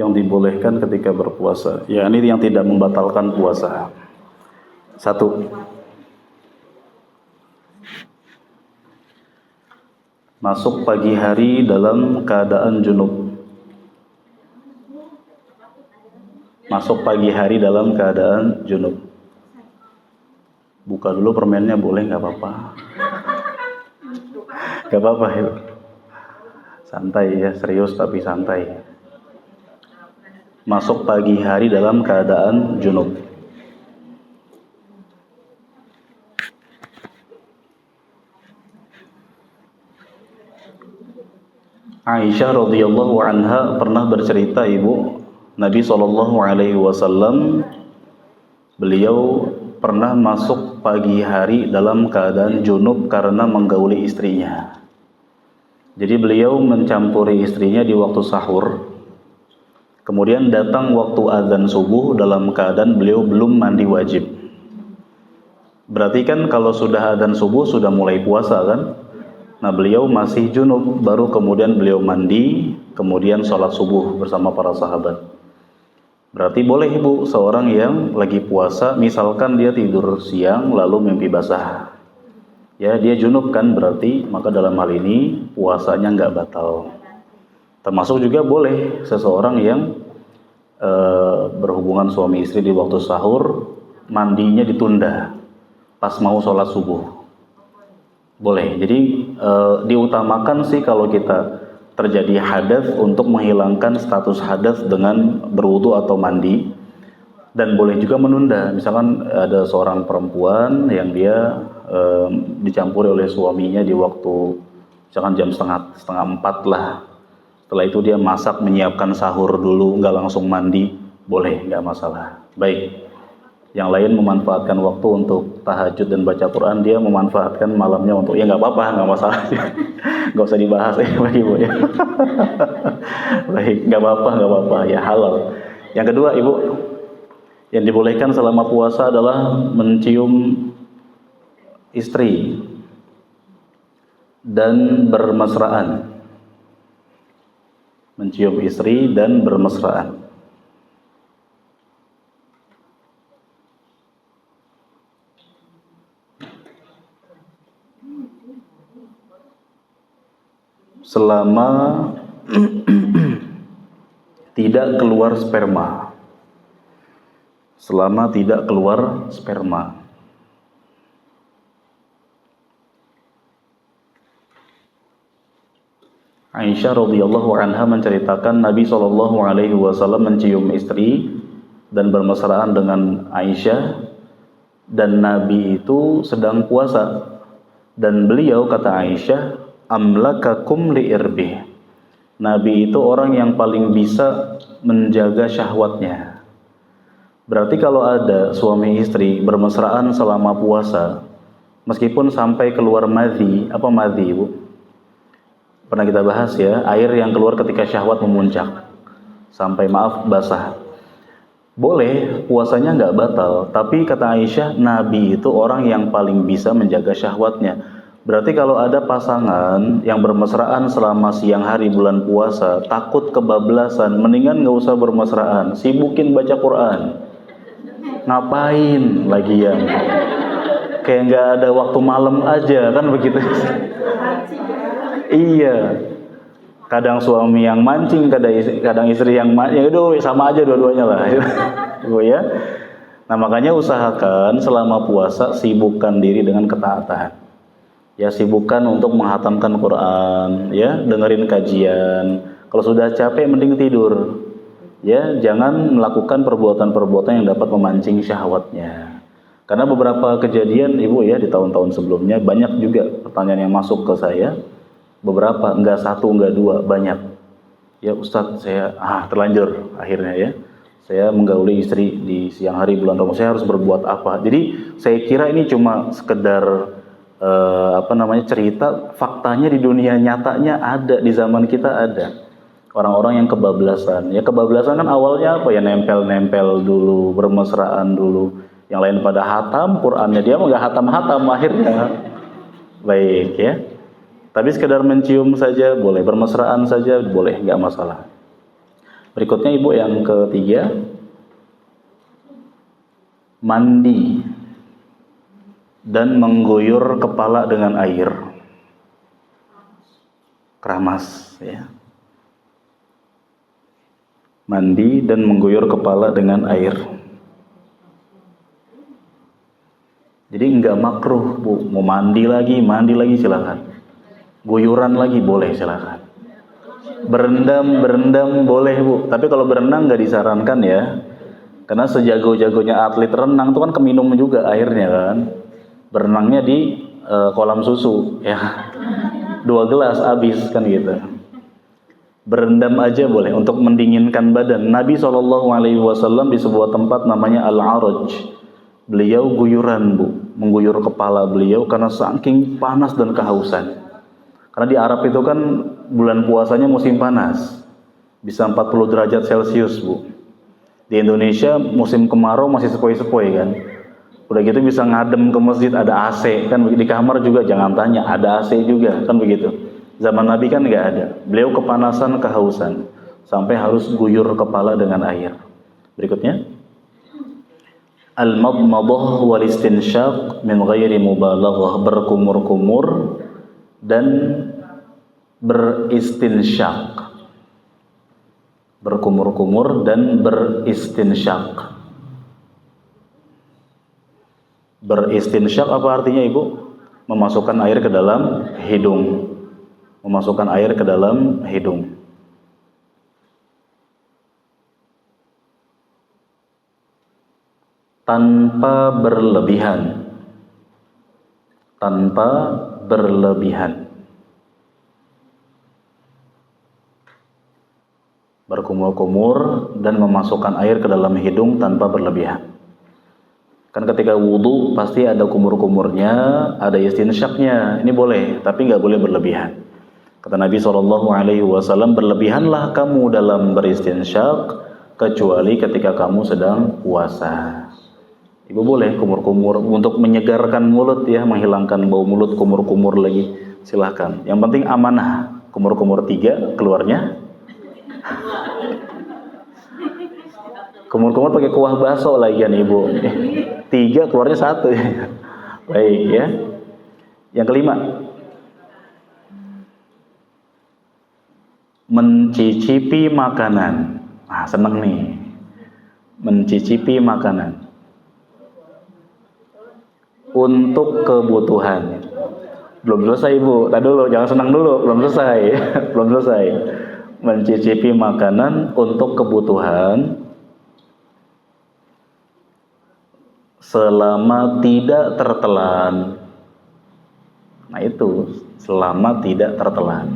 yang dibolehkan ketika berpuasa. Yang dibolehkan ketika berpuasa, yakni yang tidak membatalkan puasa. 1. Masuk pagi hari dalam keadaan junub. Masuk pagi hari dalam keadaan junub. Buka dulu permennya, boleh, nggak apa-apa. Nggak apa-apa ya. Santai ya, serius tapi santai. Masuk pagi hari dalam keadaan junub. Aisyah radhiyallahu anha pernah bercerita, ibu Nabi SAW, beliau pernah masuk pagi hari dalam keadaan junub karena menggauli istrinya. Jadi beliau mencampuri istrinya di waktu sahur. Kemudian datang waktu azan subuh dalam keadaan beliau belum mandi wajib. Berarti kan kalau sudah azan subuh sudah mulai puasa kan? Nah, beliau masih junub, baru kemudian beliau mandi, kemudian sholat subuh bersama para sahabat. Berarti boleh ibu, seorang yang lagi puasa, misalkan dia tidur siang lalu mimpi basah. Ya, dia junub kan berarti, maka dalam hal ini puasanya nggak batal. Termasuk juga boleh seseorang yang berhubungan suami istri di waktu sahur, mandinya ditunda pas mau sholat subuh. Boleh. Jadi diutamakan sih kalau kita terjadi hadas untuk menghilangkan status hadas dengan berwudu atau mandi. Dan boleh juga menunda. Misalkan ada seorang perempuan yang dia dicampuri oleh suaminya di waktu misalkan jam setengah 4 lah. Setelah itu dia masak, menyiapkan sahur dulu, nggak langsung mandi, boleh, nggak masalah. Baik. Yang lain memanfaatkan waktu untuk tahajud dan baca Quran, dia memanfaatkan malamnya untuk, ya nggak apa-apa, nggak masalah. Nggak usah dibahas ya Pak Ibu ya. Baik, nggak apa-apa, ya halal. Yang kedua Ibu, yang dibolehkan selama puasa adalah mencium istri dan bermesraan. Mencium istri dan bermesraan. Selama tidak keluar sperma. Selama tidak keluar sperma. Aisyah radhiyallahu anha menceritakan Nabi SAW mencium istri dan bermesraan dengan Aisyah, dan Nabi itu sedang puasa, dan beliau, kata Aisyah, amlakakum li'irbih. Nabi itu orang yang paling bisa menjaga syahwatnya. Berarti kalau ada suami istri bermesraan selama puasa, meskipun sampai keluar madhi, apa madhi Bu? Pernah kita bahas ya, air yang keluar ketika syahwat memuncak, sampai basah. Boleh, puasanya nggak batal, tapi kata Aisyah, Nabi itu orang yang paling bisa menjaga syahwatnya. Berarti kalau ada pasangan yang bermesraan selama siang hari bulan puasa, takut kebablasan, mendingan nggak usah bermesraan, sibukin baca Quran. Ngapain lagian? Kayak nggak ada waktu malam aja, kan begitu? Iya. Kadang suami yang mancing, kadang istri yang mancing, itu sama aja dua-duanya lah. Ya. Nah makanya usahakan selama puasa sibukkan diri dengan ketaatan. Ya, sibukkan untuk menghatamkan Quran, ya, dengerin kajian. Kalau sudah capek mending tidur. Ya, jangan melakukan perbuatan-perbuatan yang dapat memancing syahwatnya. Karena beberapa kejadian Ibu ya di tahun-tahun sebelumnya banyak juga pertanyaan yang masuk ke saya. Beberapa, enggak satu, enggak dua, banyak. Ya Ustadz, saya terlanjur akhirnya ya. Saya menggauli istri di siang hari bulan Ramadan, saya harus berbuat apa? Jadi saya kira ini cuma sekedar cerita, faktanya di dunia nyatanya ada, di zaman kita ada orang-orang yang kebablasan. Ya kebablasan kan awalnya apa ya, nempel-nempel dulu, bermesraan dulu. Yang lain pada hatam Qurannya, dia nggak hatam-hatam akhirnya. Baik ya. Tapi sekedar mencium saja boleh, bermesraan saja boleh, nggak masalah. Berikutnya Ibu yang ketiga, mandi dan mengguyur kepala dengan air. Keramas ya. Mandi dan mengguyur kepala dengan air. Jadi enggak makruh Bu, mau mandi lagi silakan. Guyuran lagi boleh, silakan. Berendam boleh Bu, tapi kalau berenang nggak disarankan ya. Karena sejago-jagonya atlet renang itu kan keminum juga airnya kan. Berenangnya di kolam susu ya. 2 gelas habis kan gitu. Berendam aja boleh untuk mendinginkan badan. Nabi SAW di sebuah tempat namanya Al-Araj, beliau guyuran Bu, mengguyur kepala beliau karena saking panas dan kehausan. Karena di Arab itu kan bulan puasanya musim panas, bisa 40 derajat Celcius Bu. Di Indonesia musim kemarau masih sepoi-sepoi kan. Udah gitu bisa ngadem ke masjid, ada AC kan, di kamar juga jangan tanya, ada AC juga kan begitu. Zaman Nabi kan nggak ada. Beliau kepanasan, kehausan, sampai harus guyur kepala dengan air. Berikutnya, al-madmadah wal istinsyaq min ghairi mubalaghah, berkumur-kumur dan beristinsyak. Berkumur-kumur dan beristinsyak. Beristinsyak apa artinya Ibu? Memasukkan air ke dalam hidung. Memasukkan air ke dalam hidung. Tanpa berlebihan. tanpa berlebihan. Berkumur-kumur dan memasukkan air ke dalam hidung tanpa berlebihan. Kan ketika wudu pasti ada kumur-kumurnya, ada istinsyaknya. Ini boleh, tapi nggak boleh berlebihan. Kata Nabi SAW, berlebihanlah kamu dalam beristinsyak kecuali ketika kamu sedang puasa. Ibu boleh kumur-kumur untuk menyegarkan mulut ya, menghilangkan bau mulut kumur-kumur lagi. Silahkan. Yang penting amanah. Kumur-kumur 3 keluarnya. Kumur-kumur pakai kuah bakso lagi kan ibu. 3 keluarnya 1. Baik ya. Yang kelima, mencicipi makanan. Ah, seneng nih. Mencicipi makanan untuk kebutuhan. Belum selesai ibu. Tadi dulu, jangan senang dulu. Belum selesai. Belum selesai. Mencicipi makanan untuk kebutuhan selama tidak tertelan. Nah itu, selama tidak tertelan.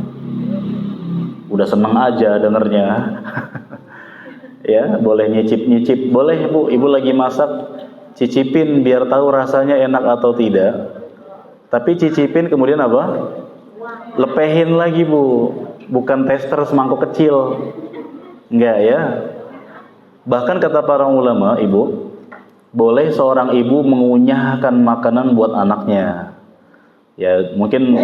Udah seneng aja dengernya. Ya, boleh nyicip-nyicip. Boleh bu, ibu lagi masak, cicipin biar tahu rasanya enak atau tidak. Tapi cicipin kemudian apa? Lepehin lagi bu. Bukan tester semangkuk kecil. Enggak ya. Bahkan kata para ulama, ibu, boleh seorang ibu mengunyahkan makanan buat anaknya. Ya mungkin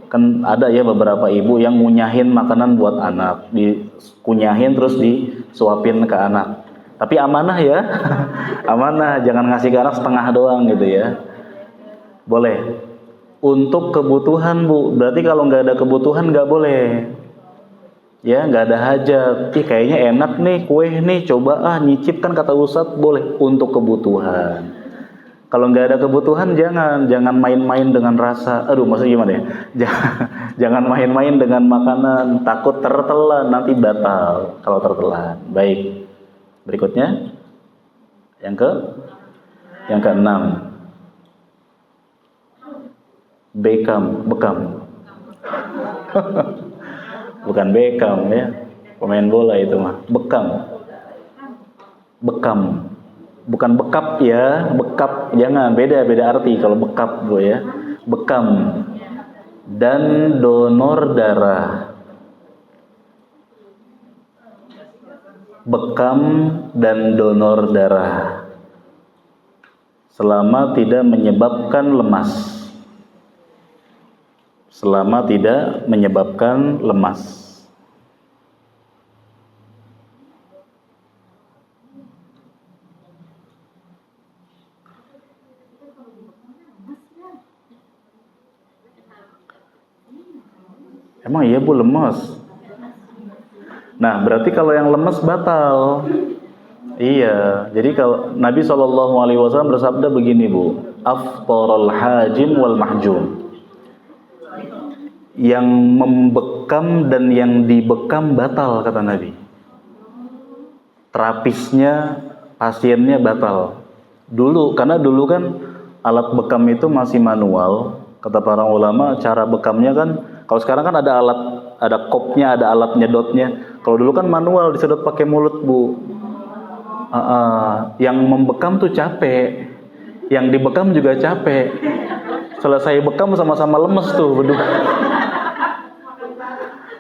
kan ada ya beberapa ibu yang ngunyahin makanan buat anak, dikunyahin terus disuapin ke anak. Tapi amanah ya, amanah, jangan ngasih ke anak setengah doang gitu ya. Boleh. Untuk kebutuhan bu, berarti kalau nggak ada kebutuhan nggak boleh. Ya nggak ada hajat. Kayaknya enak nih kue nih, coba nyicip kan kata Ustadz, boleh untuk kebutuhan. Kalau nggak ada kebutuhan jangan main-main dengan rasa. Aduh maksudnya gimana ya? Jangan main-main dengan makanan, takut tertelan nanti batal kalau tertelan. Baik. Berikutnya yang keenam. Bekam. Bukan Beckham ya, pemain bola itu mah. Bekam. Bukan bekap ya, bekap jangan, beda arti kalau bekap bu ya. Bekam dan donor darah. Bekam dan donor darah selama tidak menyebabkan lemas. Selama tidak menyebabkan lemas. Emang iya bu lemas? Nah berarti kalau yang lemas batal. Iya, jadi kalau Nabi SAW bersabda begini bu, aftarul hajim wal mahjum. Yang membekam dan yang dibekam batal kata Nabi. Terapisnya, pasiennya batal. Karena dulu kan alat bekam itu masih manual. Kata para ulama, cara bekamnya kan, kalau sekarang kan ada alat, ada kopnya, ada alat nyedotnya. Kalau dulu kan manual, disedot pakai mulut bu. Yang membekam tuh capek, yang dibekam juga capek. Selesai bekam sama-sama lemes tuh berdua.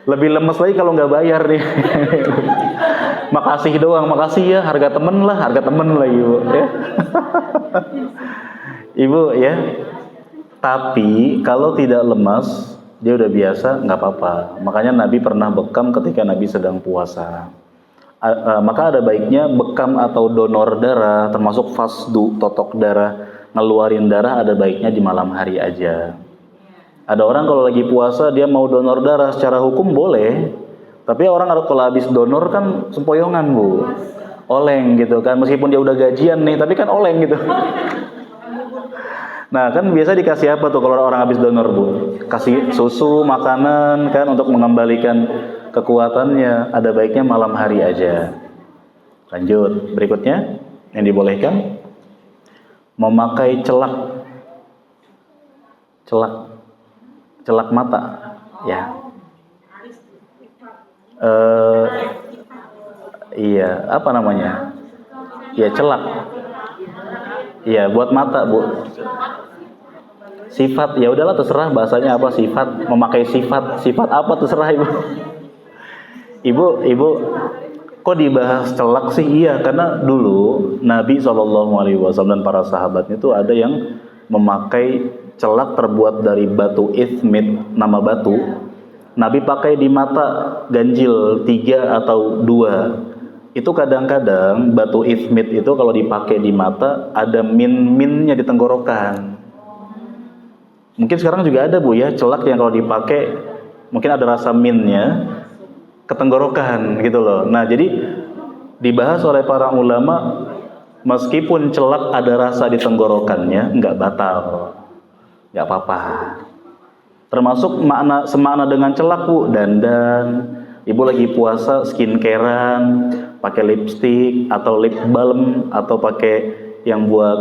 Lebih lemes lagi kalau nggak bayar nih. Makasih doang, makasih ya, harga temen lah ibu ya. Ibu ya. Tapi kalau tidak lemas, dia udah biasa, nggak apa-apa. Makanya Nabi pernah bekam ketika Nabi sedang puasa. Maka ada baiknya bekam atau donor darah, termasuk fasdu, totok darah, ngeluarin darah, ada baiknya di malam hari aja. Ada orang kalau lagi puasa dia mau donor darah, secara hukum boleh. Tapi orang kalau habis donor kan sempoyongan bu, oleng gitu kan. Meskipun dia udah gajian nih, tapi kan oleng gitu. Nah kan biasa dikasih apa tuh kalau orang habis donor bu? Kasih susu, makanan kan untuk mengembalikan kekuatannya. Ada baiknya malam hari aja. Lanjut, berikutnya yang dibolehkan, memakai celak. celak mata, ya. Iya, apa namanya? Ya celak. Iya, buat mata, Bu. Sifat, ya udahlah terserah bahasanya apa, sifat, memakai sifat apa terserah Ibu. Ibu, kok dibahas celak sih? Iya, karena dulu Nabi SAW dan para sahabatnya itu ada yang memakai celak terbuat dari batu ithmit, nama batu. Nabi pakai di mata ganjil 3 atau 2. Itu kadang-kadang batu ithmit itu kalau dipakai di mata ada min-minnya di tenggorokan. Mungkin sekarang juga ada Bu ya, celak yang kalau dipakai mungkin ada rasa minnya ke tenggorokan gitu loh. Nah, jadi dibahas oleh para ulama, meskipun celak ada rasa di tenggorokannya enggak batal. Enggak apa-apa. Termasuk semakna dengan celak Bu, dandan. Ibu lagi puasa skincarean, pakai lipstick atau lip balm atau pakai yang buat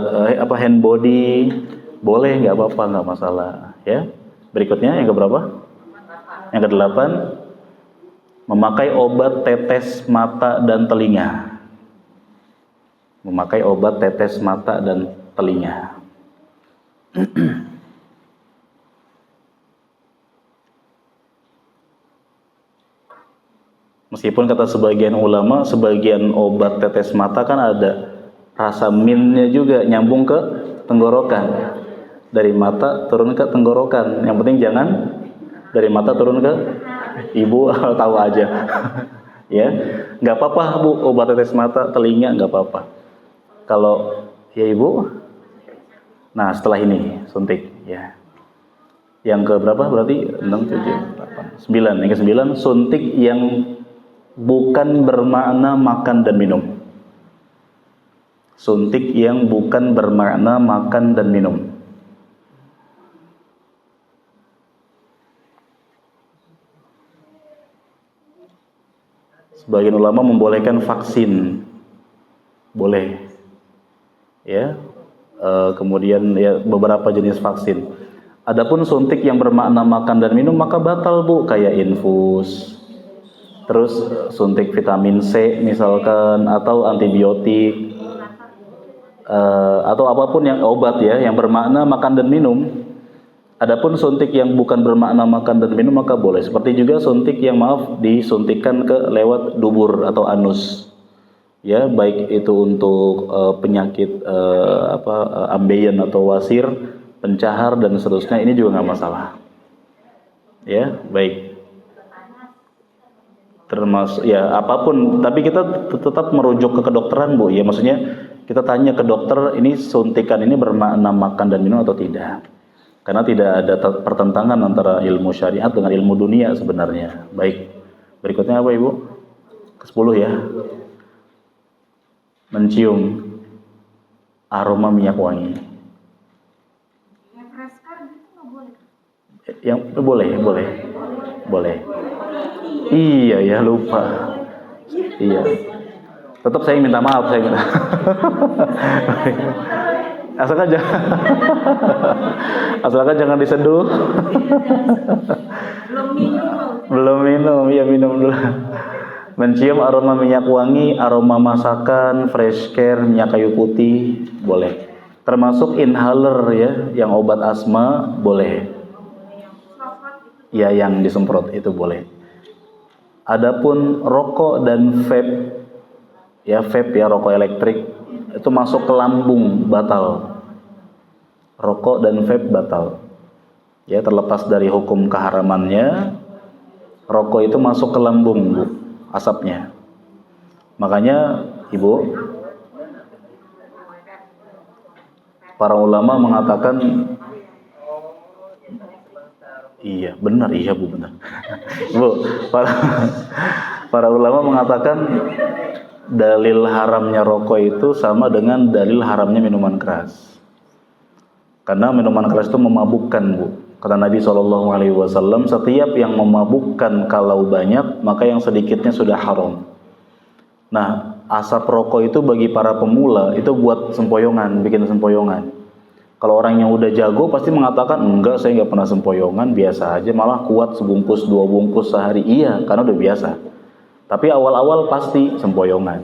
hand body, boleh, nggak apa-apa, nggak masalah, ya. Berikutnya yang keberapa? Yang ke-8, memakai obat tetes mata dan telinga. Memakai obat tetes mata dan telinga. Meskipun kata sebagian ulama, sebagian obat tetes mata kan ada rasa minnya juga, nyambung ke tenggorokan. Dari mata turun ke tenggorokan. Yang penting jangan dari mata turun ke Ibu tahu aja. Ya, nggak apa-apa Bu, obat tetes mata, telinga nggak apa-apa. Kalau ya Ibu, nah setelah ini suntik ya. Yang ke berapa berarti? 6, 7, 8, 9. Yang ke-9, suntik yang bukan bermakna makan dan minum. Suntik yang bukan bermakna makan dan minum. Sebagian ulama membolehkan vaksin, boleh, ya. Kemudian ya beberapa jenis vaksin. Adapun suntik yang bermakna makan dan minum maka batal Bu, kayak infus. Terus suntik vitamin C misalkan, atau antibiotik, atau apapun yang obat ya yang bermakna makan dan minum. Adapun suntik yang bukan bermakna makan dan minum maka boleh. Seperti juga suntik yang disuntikkan ke lewat dubur atau anus. Ya, baik itu untuk penyakit ambeien atau wasir, pencahar dan seterusnya, ini juga nggak masalah. Ya, baik. Termasuk ya apapun, tapi kita tetap merujuk ke kedokteran Bu ya, maksudnya kita tanya ke dokter, ini suntikan ini bermakna makan dan minum atau tidak, karena tidak ada pertentangan antara ilmu syariat dengan ilmu dunia sebenarnya. Baik, berikutnya apa Ibu? Ke-10 ya, mencium aroma minyak wangi. Yang boleh. Iya ya, lupa. Iya. Tetap saya minta maaf, asalkan jangan diseduh. Belum minum, ya minum dulu. Mencium aroma minyak wangi, aroma masakan, fresh care, minyak kayu putih, boleh. Termasuk inhaler ya, yang obat asma boleh. Ya, yang disemprot itu boleh. Adapun rokok dan vape ya, rokok elektrik itu masuk ke lambung, batal. Rokok dan vape batal. Ya, terlepas dari hukum keharamannya, rokok itu masuk ke lambung Bu, asapnya. Makanya Ibu, para ulama mengatakan iya benar Bu, benar. Bu, para ulama mengatakan dalil haramnya rokok itu sama dengan dalil haramnya minuman keras. Karena minuman keras itu memabukkan Bu. Kata Nabi SAW, setiap yang memabukkan kalau banyak, maka yang sedikitnya sudah haram. Nah, asap rokok itu bagi para pemula itu buat sempoyongan, bikin sempoyongan. Kalau orang yang udah jago pasti mengatakan, enggak, saya nggak pernah sempoyongan, biasa aja, malah kuat sebungkus 2 bungkus sehari. Iya, karena udah biasa. Tapi awal-awal pasti sempoyongan.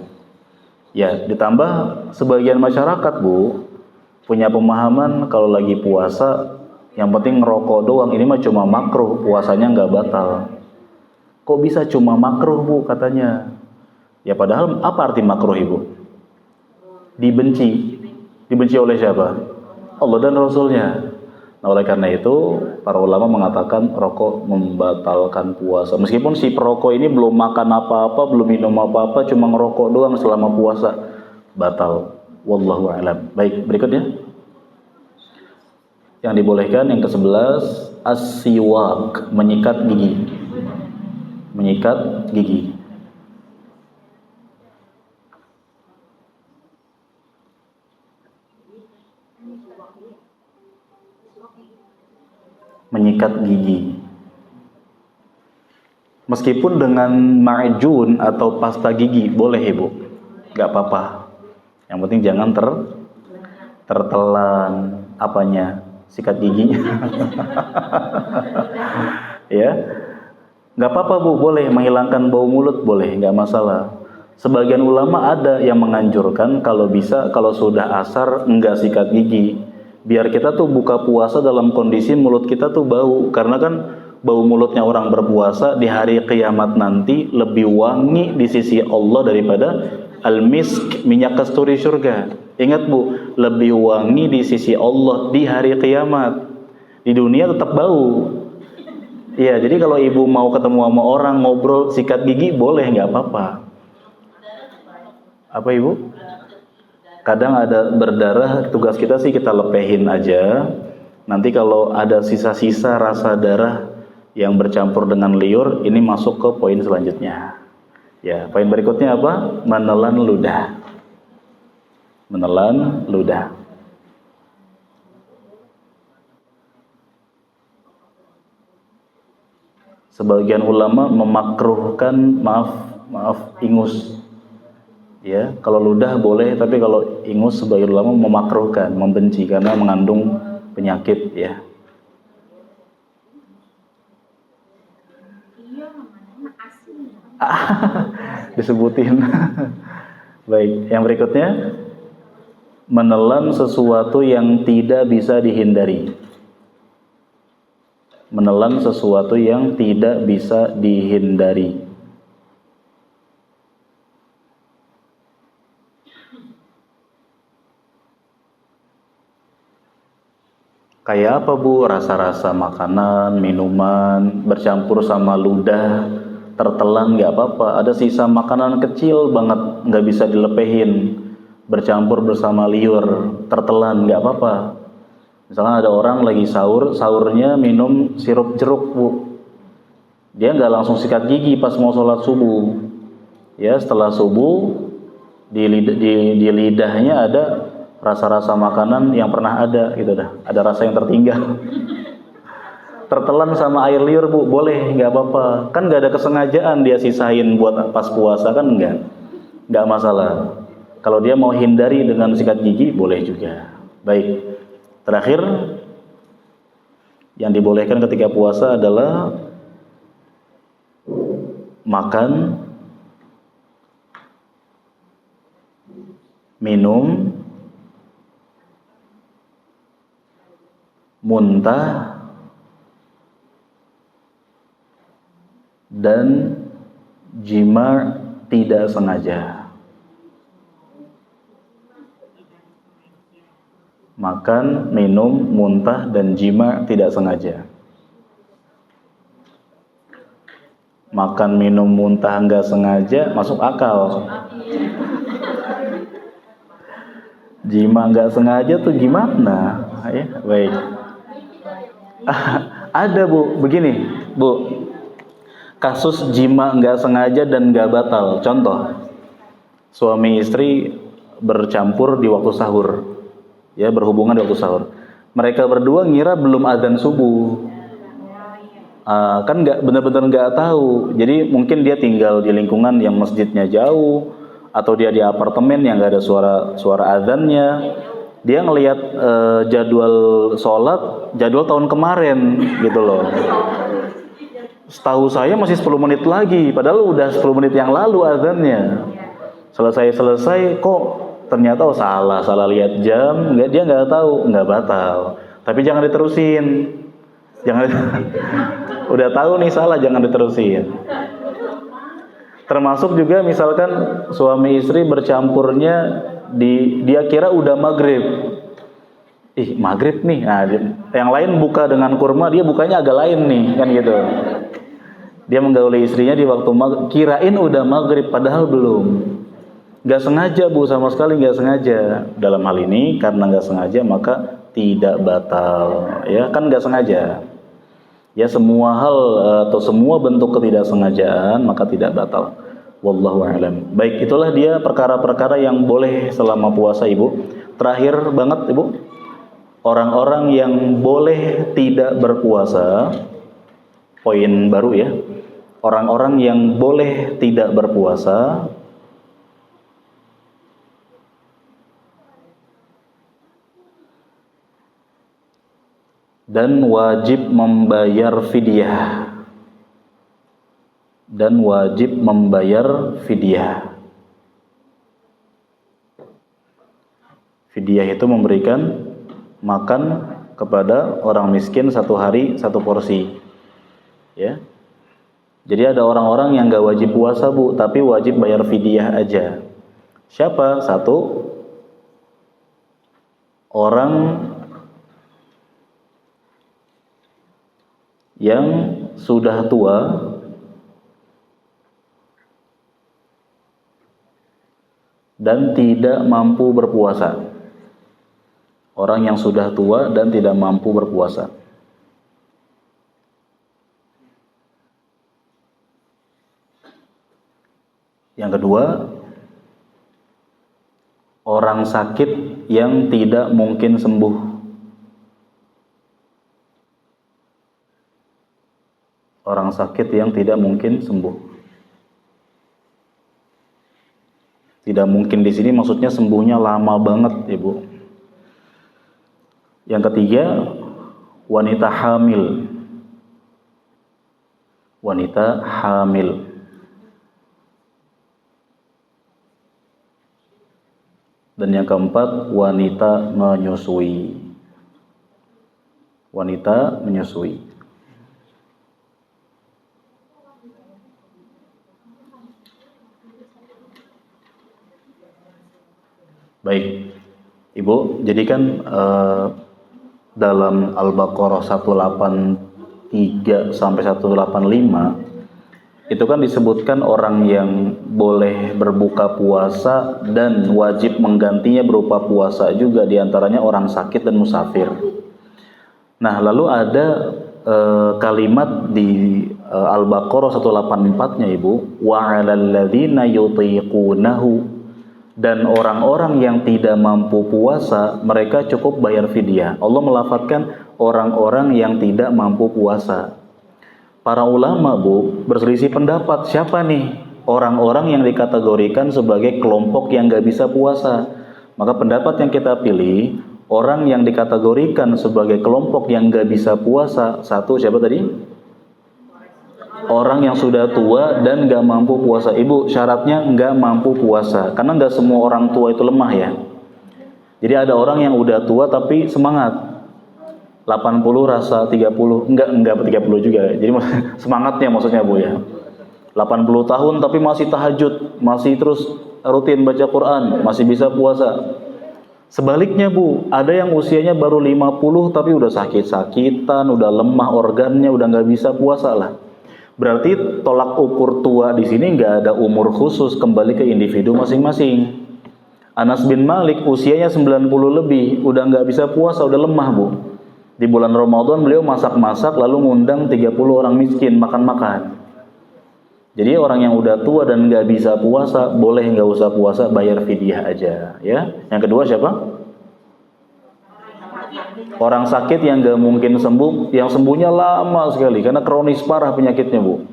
Ya, ditambah sebagian masyarakat, Bu, punya pemahaman kalau lagi puasa yang penting ngerokok doang, ini mah cuma makruh, puasanya nggak batal. Kok bisa cuma makruh, Bu, katanya? Ya padahal apa arti makruh, Ibu? Dibenci. Dibenci oleh siapa? Allah dan Rasulnya. Nah, oleh karena itu para ulama mengatakan rokok membatalkan puasa. Meskipun si perokok ini belum makan apa-apa, belum minum apa-apa, cuma ngerokok doang selama puasa, batal. Wallahu a'lam. Baik, berikutnya. Yang dibolehkan yang ke-11, as-siwak, menyikat gigi. Menyikat gigi. Menyikat gigi. Meskipun dengan ma'jun atau pasta gigi boleh, Ibu. Gak apa-apa. Yang penting jangan tertelan apanya, sikat giginya. Ya. Gak apa-apa, Bu, boleh menghilangkan bau mulut, boleh, gak masalah. Sebagian ulama ada yang menganjurkan kalau bisa, kalau sudah asar enggak sikat gigi. Biar kita tuh buka puasa dalam kondisi mulut kita tuh bau. Karena kan bau mulutnya orang berpuasa di hari kiamat nanti lebih wangi di sisi Allah daripada al-misk, minyak kasturi surga. Ingat, Bu, lebih wangi di sisi Allah di hari kiamat. Di dunia tetap bau. Iya, jadi kalau Ibu mau ketemu sama orang, ngobrol, sikat gigi, boleh, nggak apa-apa. Apa, Ibu? Kadang ada berdarah, tugas kita sih kita lepehin aja. Nanti kalau ada sisa-sisa rasa darah yang bercampur dengan liur, ini masuk ke poin selanjutnya. Ya, poin berikutnya apa? Menelan ludah. Menelan ludah. Sebagian ulama memakruhkan, maaf, ingus. Ya, kalau ludah boleh, tapi kalau ingus sebagian ulama memakruhkan, membenci karena mengandung penyakit, ya. Disebutin. Baik, yang berikutnya, menelan sesuatu yang tidak bisa dihindari. Menelan sesuatu yang tidak bisa dihindari. Kayak apa, Bu? Rasa-rasa makanan, minuman bercampur sama ludah, tertelan nggak apa-apa. Ada sisa makanan kecil banget nggak bisa dilepehin, bercampur bersama liur, tertelan nggak apa-apa. Misalkan ada orang lagi sahurnya minum sirup jeruk, Bu. Dia nggak langsung sikat gigi pas mau sholat subuh. Ya, setelah subuh di lidahnya ada rasa-rasa makanan yang pernah ada, gitu dah. Ada rasa yang tertinggal. Tertelan sama air liur, Bu, boleh, nggak apa-apa. Kan nggak ada kesengajaan dia sisain buat pas puasa, kan nggak masalah. Kalau dia mau hindari dengan sikat gigi, boleh juga. Baik. Terakhir, yang dibolehkan ketika puasa adalah makan, minum, muntah, dan jima tidak sengaja. Makan, minum, muntah, dan jima tidak sengaja. Makan, minum, muntah nggak sengaja masuk akal. Jima nggak sengaja tuh gimana? Ya, baik. Ada, Bu, begini, Bu. Kasus jima nggak sengaja dan nggak batal. Contoh, suami istri bercampur di waktu sahur, ya, berhubungan di waktu sahur. Mereka berdua ngira belum adzan subuh, kan nggak benar-benar nggak tahu. Jadi mungkin dia tinggal di lingkungan yang masjidnya jauh, atau dia di apartemen yang nggak ada suara adzannya. dia ngelihat jadwal sholat, jadwal tahun kemarin gitu loh. Setahu saya masih 10 menit lagi, padahal udah 10 menit yang lalu azannya. Selesai kok ternyata salah lihat jam, dia nggak tahu, nggak batal. Tapi jangan diterusin. Jangan udah tahu nih salah, jangan diterusin. Termasuk juga misalkan suami istri bercampurnya dia kira udah maghrib. Maghrib nih. Nah, yang lain buka dengan kurma, dia bukanya agak lain nih, kan gitu. Dia menggauli istrinya di waktu kirain udah maghrib padahal belum. Gak sengaja Bu, sama sekali gak sengaja. Dalam hal ini karena gak sengaja maka tidak batal. Ya kan gak sengaja. Ya semua hal atau semua bentuk ketidaksengajaan maka tidak batal. Wallahu a'lam. Baik, itulah dia perkara-perkara yang boleh selama puasa Ibu. Terakhir banget Ibu, orang-orang yang boleh tidak berpuasa. Poin baru ya. Orang-orang yang boleh tidak berpuasa dan wajib membayar fidyah. Dan wajib membayar fidyah. Fidyah itu memberikan makan kepada orang miskin satu hari satu porsi. Ya. Jadi ada orang-orang yang gak wajib puasa Bu, tapi wajib bayar fidyah aja. Siapa? Satu, orang yang sudah tua dan tidak mampu berpuasa. Orang yang sudah tua dan tidak mampu berpuasa. Yang kedua, orang sakit yang tidak mungkin sembuh. Orang sakit yang tidak mungkin sembuh. Tidak mungkin di sini maksudnya sembuhnya lama banget, Ibu. Yang ketiga, wanita hamil. Wanita hamil. Dan yang keempat, wanita menyusui. Wanita menyusui. Baik, Ibu, jadi kan dalam Al-Baqarah 183 sampai 185 itu kan disebutkan orang yang boleh berbuka puasa dan wajib menggantinya berupa puasa juga, diantaranya orang sakit dan musafir. Nah, lalu ada kalimat di Al-Baqarah 184-nya Ibu, wa 'alal ladzina yutiqunahu, dan orang-orang yang tidak mampu puasa mereka cukup bayar fidyah. Allah melafadzkan orang-orang yang tidak mampu puasa. Para ulama Bu berselisih pendapat, siapa nih orang-orang yang dikategorikan sebagai kelompok yang gak bisa puasa. Maka pendapat yang kita pilih, orang yang dikategorikan sebagai kelompok yang gak bisa puasa, satu siapa tadi? Orang yang sudah tua dan gak mampu puasa. Ibu, syaratnya gak mampu puasa, karena gak semua orang tua itu lemah ya. Jadi ada orang yang udah tua tapi semangat, 80 rasa 30, enggak 30 juga. Jadi semangatnya maksudnya Bu ya. 80 tahun tapi masih tahajud, masih terus rutin baca Quran, masih bisa puasa. Sebaliknya Bu, ada yang usianya baru 50 tapi udah sakit-sakitan, udah lemah organnya, udah nggak bisa puasa lah. Berarti tolak ukur tua di sini nggak ada umur khusus, kembali ke individu masing-masing. Anas bin Malik usianya 90 lebih, udah nggak bisa puasa, udah lemah Bu. Di bulan Ramadan beliau masak-masak lalu ngundang 30 orang miskin makan-makan. Jadi orang yang udah tua dan nggak bisa puasa, boleh nggak usah puasa, bayar fidyah aja ya. Yang kedua siapa? Orang sakit yang nggak mungkin sembuh, yang sembuhnya lama sekali karena kronis parah penyakitnya Bu.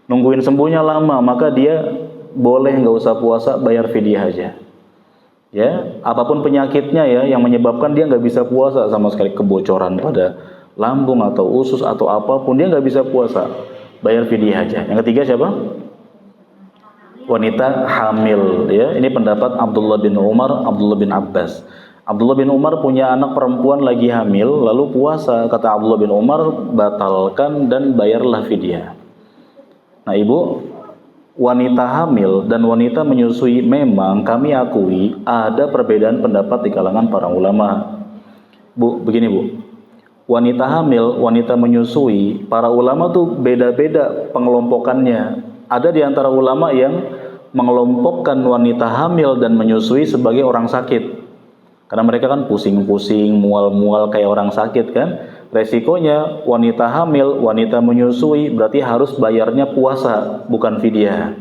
Nungguin sembuhnya lama, maka dia boleh nggak usah puasa, bayar fidyah aja. Ya, apapun penyakitnya ya yang menyebabkan dia nggak bisa puasa sama sekali, kebocoran pada lambung atau usus atau apapun dia nggak bisa puasa, bayar fidyah aja. Yang ketiga siapa? Wanita hamil ya. Ini pendapat Abdullah bin Umar, Abdullah bin Abbas. Abdullah bin Umar punya anak perempuan lagi hamil lalu puasa, kata Abdullah bin Umar batalkan dan bayarlah fidyah. Nah ibu, wanita hamil dan wanita menyusui memang kami akui ada perbedaan pendapat di kalangan para ulama. Bu, begini bu, wanita hamil, wanita menyusui, para ulama tuh beda-beda pengelompokannya. Ada di antara ulama yang mengelompokkan wanita hamil dan menyusui sebagai orang sakit. Karena mereka kan pusing-pusing, mual-mual kayak orang sakit kan. Resikonya wanita hamil, wanita menyusui berarti harus bayarnya puasa, bukan fidyah.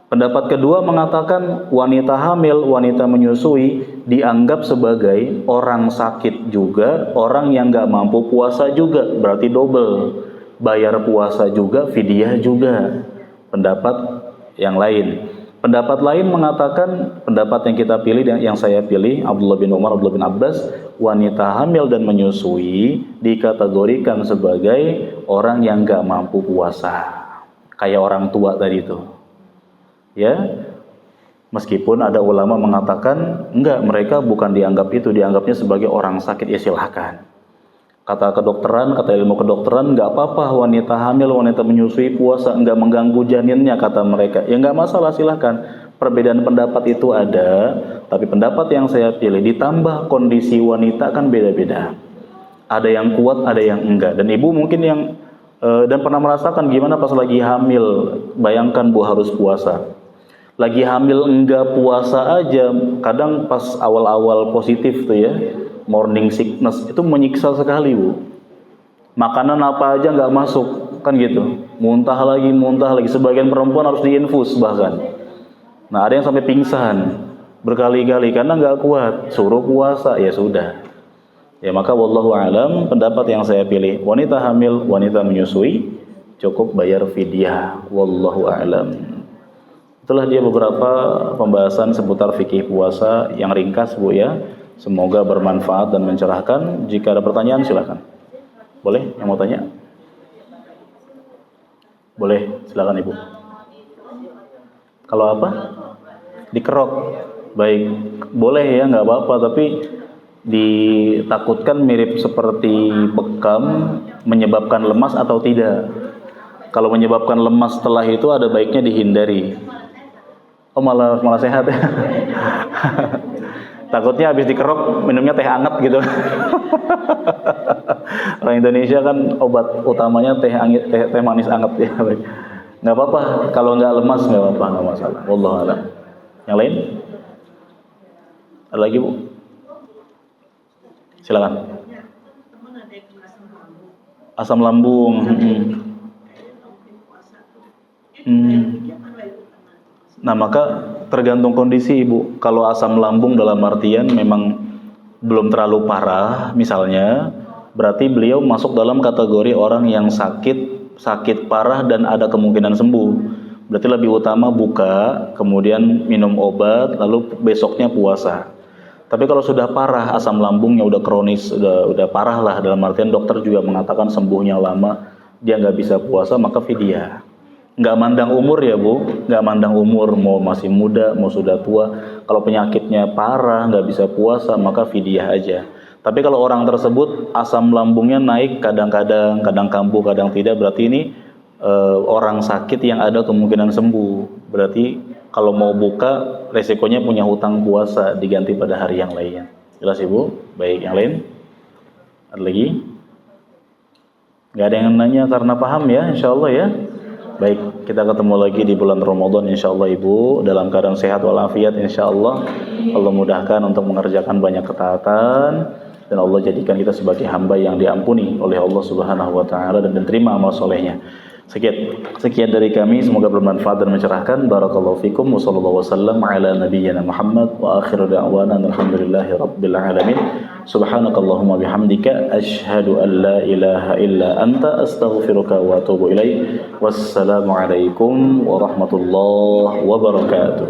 Pendapat kedua mengatakan wanita hamil, wanita menyusui dianggap sebagai orang sakit juga, orang yang gak mampu puasa juga, berarti double. Bayar puasa juga, fidyah juga. Pendapat yang lain. Pendapat lain mengatakan, pendapat yang kita pilih, yang saya pilih, Abdullah bin Umar, Abdullah bin Abbas, wanita hamil dan menyusui dikategorikan sebagai orang yang gak mampu puasa, kayak orang tua tadi itu. Ya, meskipun ada ulama mengatakan enggak, mereka bukan dianggap itu, dianggapnya sebagai orang sakit, ya silahkan. Kata kedokteran, kata ilmu kedokteran, nggak apa-apa wanita hamil, wanita menyusui puasa, nggak mengganggu janinnya, kata mereka. Ya nggak masalah, silahkan. Perbedaan pendapat itu ada, tapi pendapat yang saya pilih ditambah kondisi wanita kan beda-beda. Ada yang kuat, ada yang enggak. Dan ibu mungkin yang dan pernah merasakan gimana pas lagi hamil. Bayangkan bu harus puasa. Lagi hamil enggak puasa aja, kadang pas awal-awal positif tuh ya, morning sickness itu menyiksa sekali bu. Makanan apa aja nggak masuk kan gitu, muntah lagi. Sebagian perempuan harus diinfus bahkan. Nah ada yang sampai pingsan berkali-kali karena nggak kuat, suruh puasa, ya sudah. Ya maka wallahu alam, pendapat yang saya pilih wanita hamil, wanita menyusui cukup bayar fidyah. Wallahu alam. Itulah dia beberapa pembahasan seputar fikih puasa yang ringkas bu ya. Semoga bermanfaat dan mencerahkan. Jika ada pertanyaan silakan. Boleh yang mau tanya? Boleh, silakan ibu. Kalau apa? Dikerok. Baik, boleh ya, nggak apa-apa. Tapi ditakutkan mirip seperti bekam menyebabkan lemas atau tidak. Kalau menyebabkan lemas setelah itu ada baiknya dihindari. Oh malah sehat ya. Takutnya habis dikerok minumnya teh hangat gitu. Orang Indonesia kan obat utamanya teh manis hangat ya. Nggak apa-apa, kalau nggak lemas nggak apa-apa, nggak masalah. Wallahu a'lam. Yang lain? Ada lagi bu? Silakan. Asam lambung. Nah maka tergantung kondisi ibu. Kalau asam lambung dalam artian memang belum terlalu parah misalnya, berarti beliau masuk dalam kategori orang yang sakit parah dan ada kemungkinan sembuh. Berarti lebih utama buka, kemudian minum obat, lalu besoknya puasa. Tapi kalau sudah parah, asam lambungnya udah kronis, udah parah lah, dalam artian dokter juga mengatakan sembuhnya lama, dia nggak bisa puasa, maka fidyah. Nggak mandang umur ya bu, nggak mandang umur, mau masih muda, mau sudah tua. Kalau penyakitnya parah, nggak bisa puasa, maka fidyah aja. Tapi kalau orang tersebut asam lambungnya naik, kadang-kadang, kadang kambuh, kadang tidak, berarti ini orang sakit yang ada kemungkinan sembuh. Berarti kalau mau buka, resikonya punya hutang puasa, diganti pada hari yang lain. Jelas ibu? Baik, yang lain? Ada lagi? Nggak ada yang nanya karena paham ya, insya Allah ya. Baik, kita ketemu lagi di bulan Ramadan insyaallah ibu, dalam keadaan sehat walafiat insyaallah. Allah mudahkan untuk mengerjakan banyak ketaatan dan Allah jadikan kita sebagai hamba yang diampuni oleh Allah Subhanahu wa taala dan diterima amal solehnya. Sekian dari kami, semoga bermanfaat dan mencerahkan. Barakallahu fikum wa sallallahu wasallam ala nabiyyina Muhammad wa akhiru da'wana alhamdulillahi rabbil alamin. Subhanakallahumma bihamdika asyhadu an la ilaha illa anta astaghfiruka wa atubu ilaik. Wassalamu alaikum warahmatullahi wabarakatuh.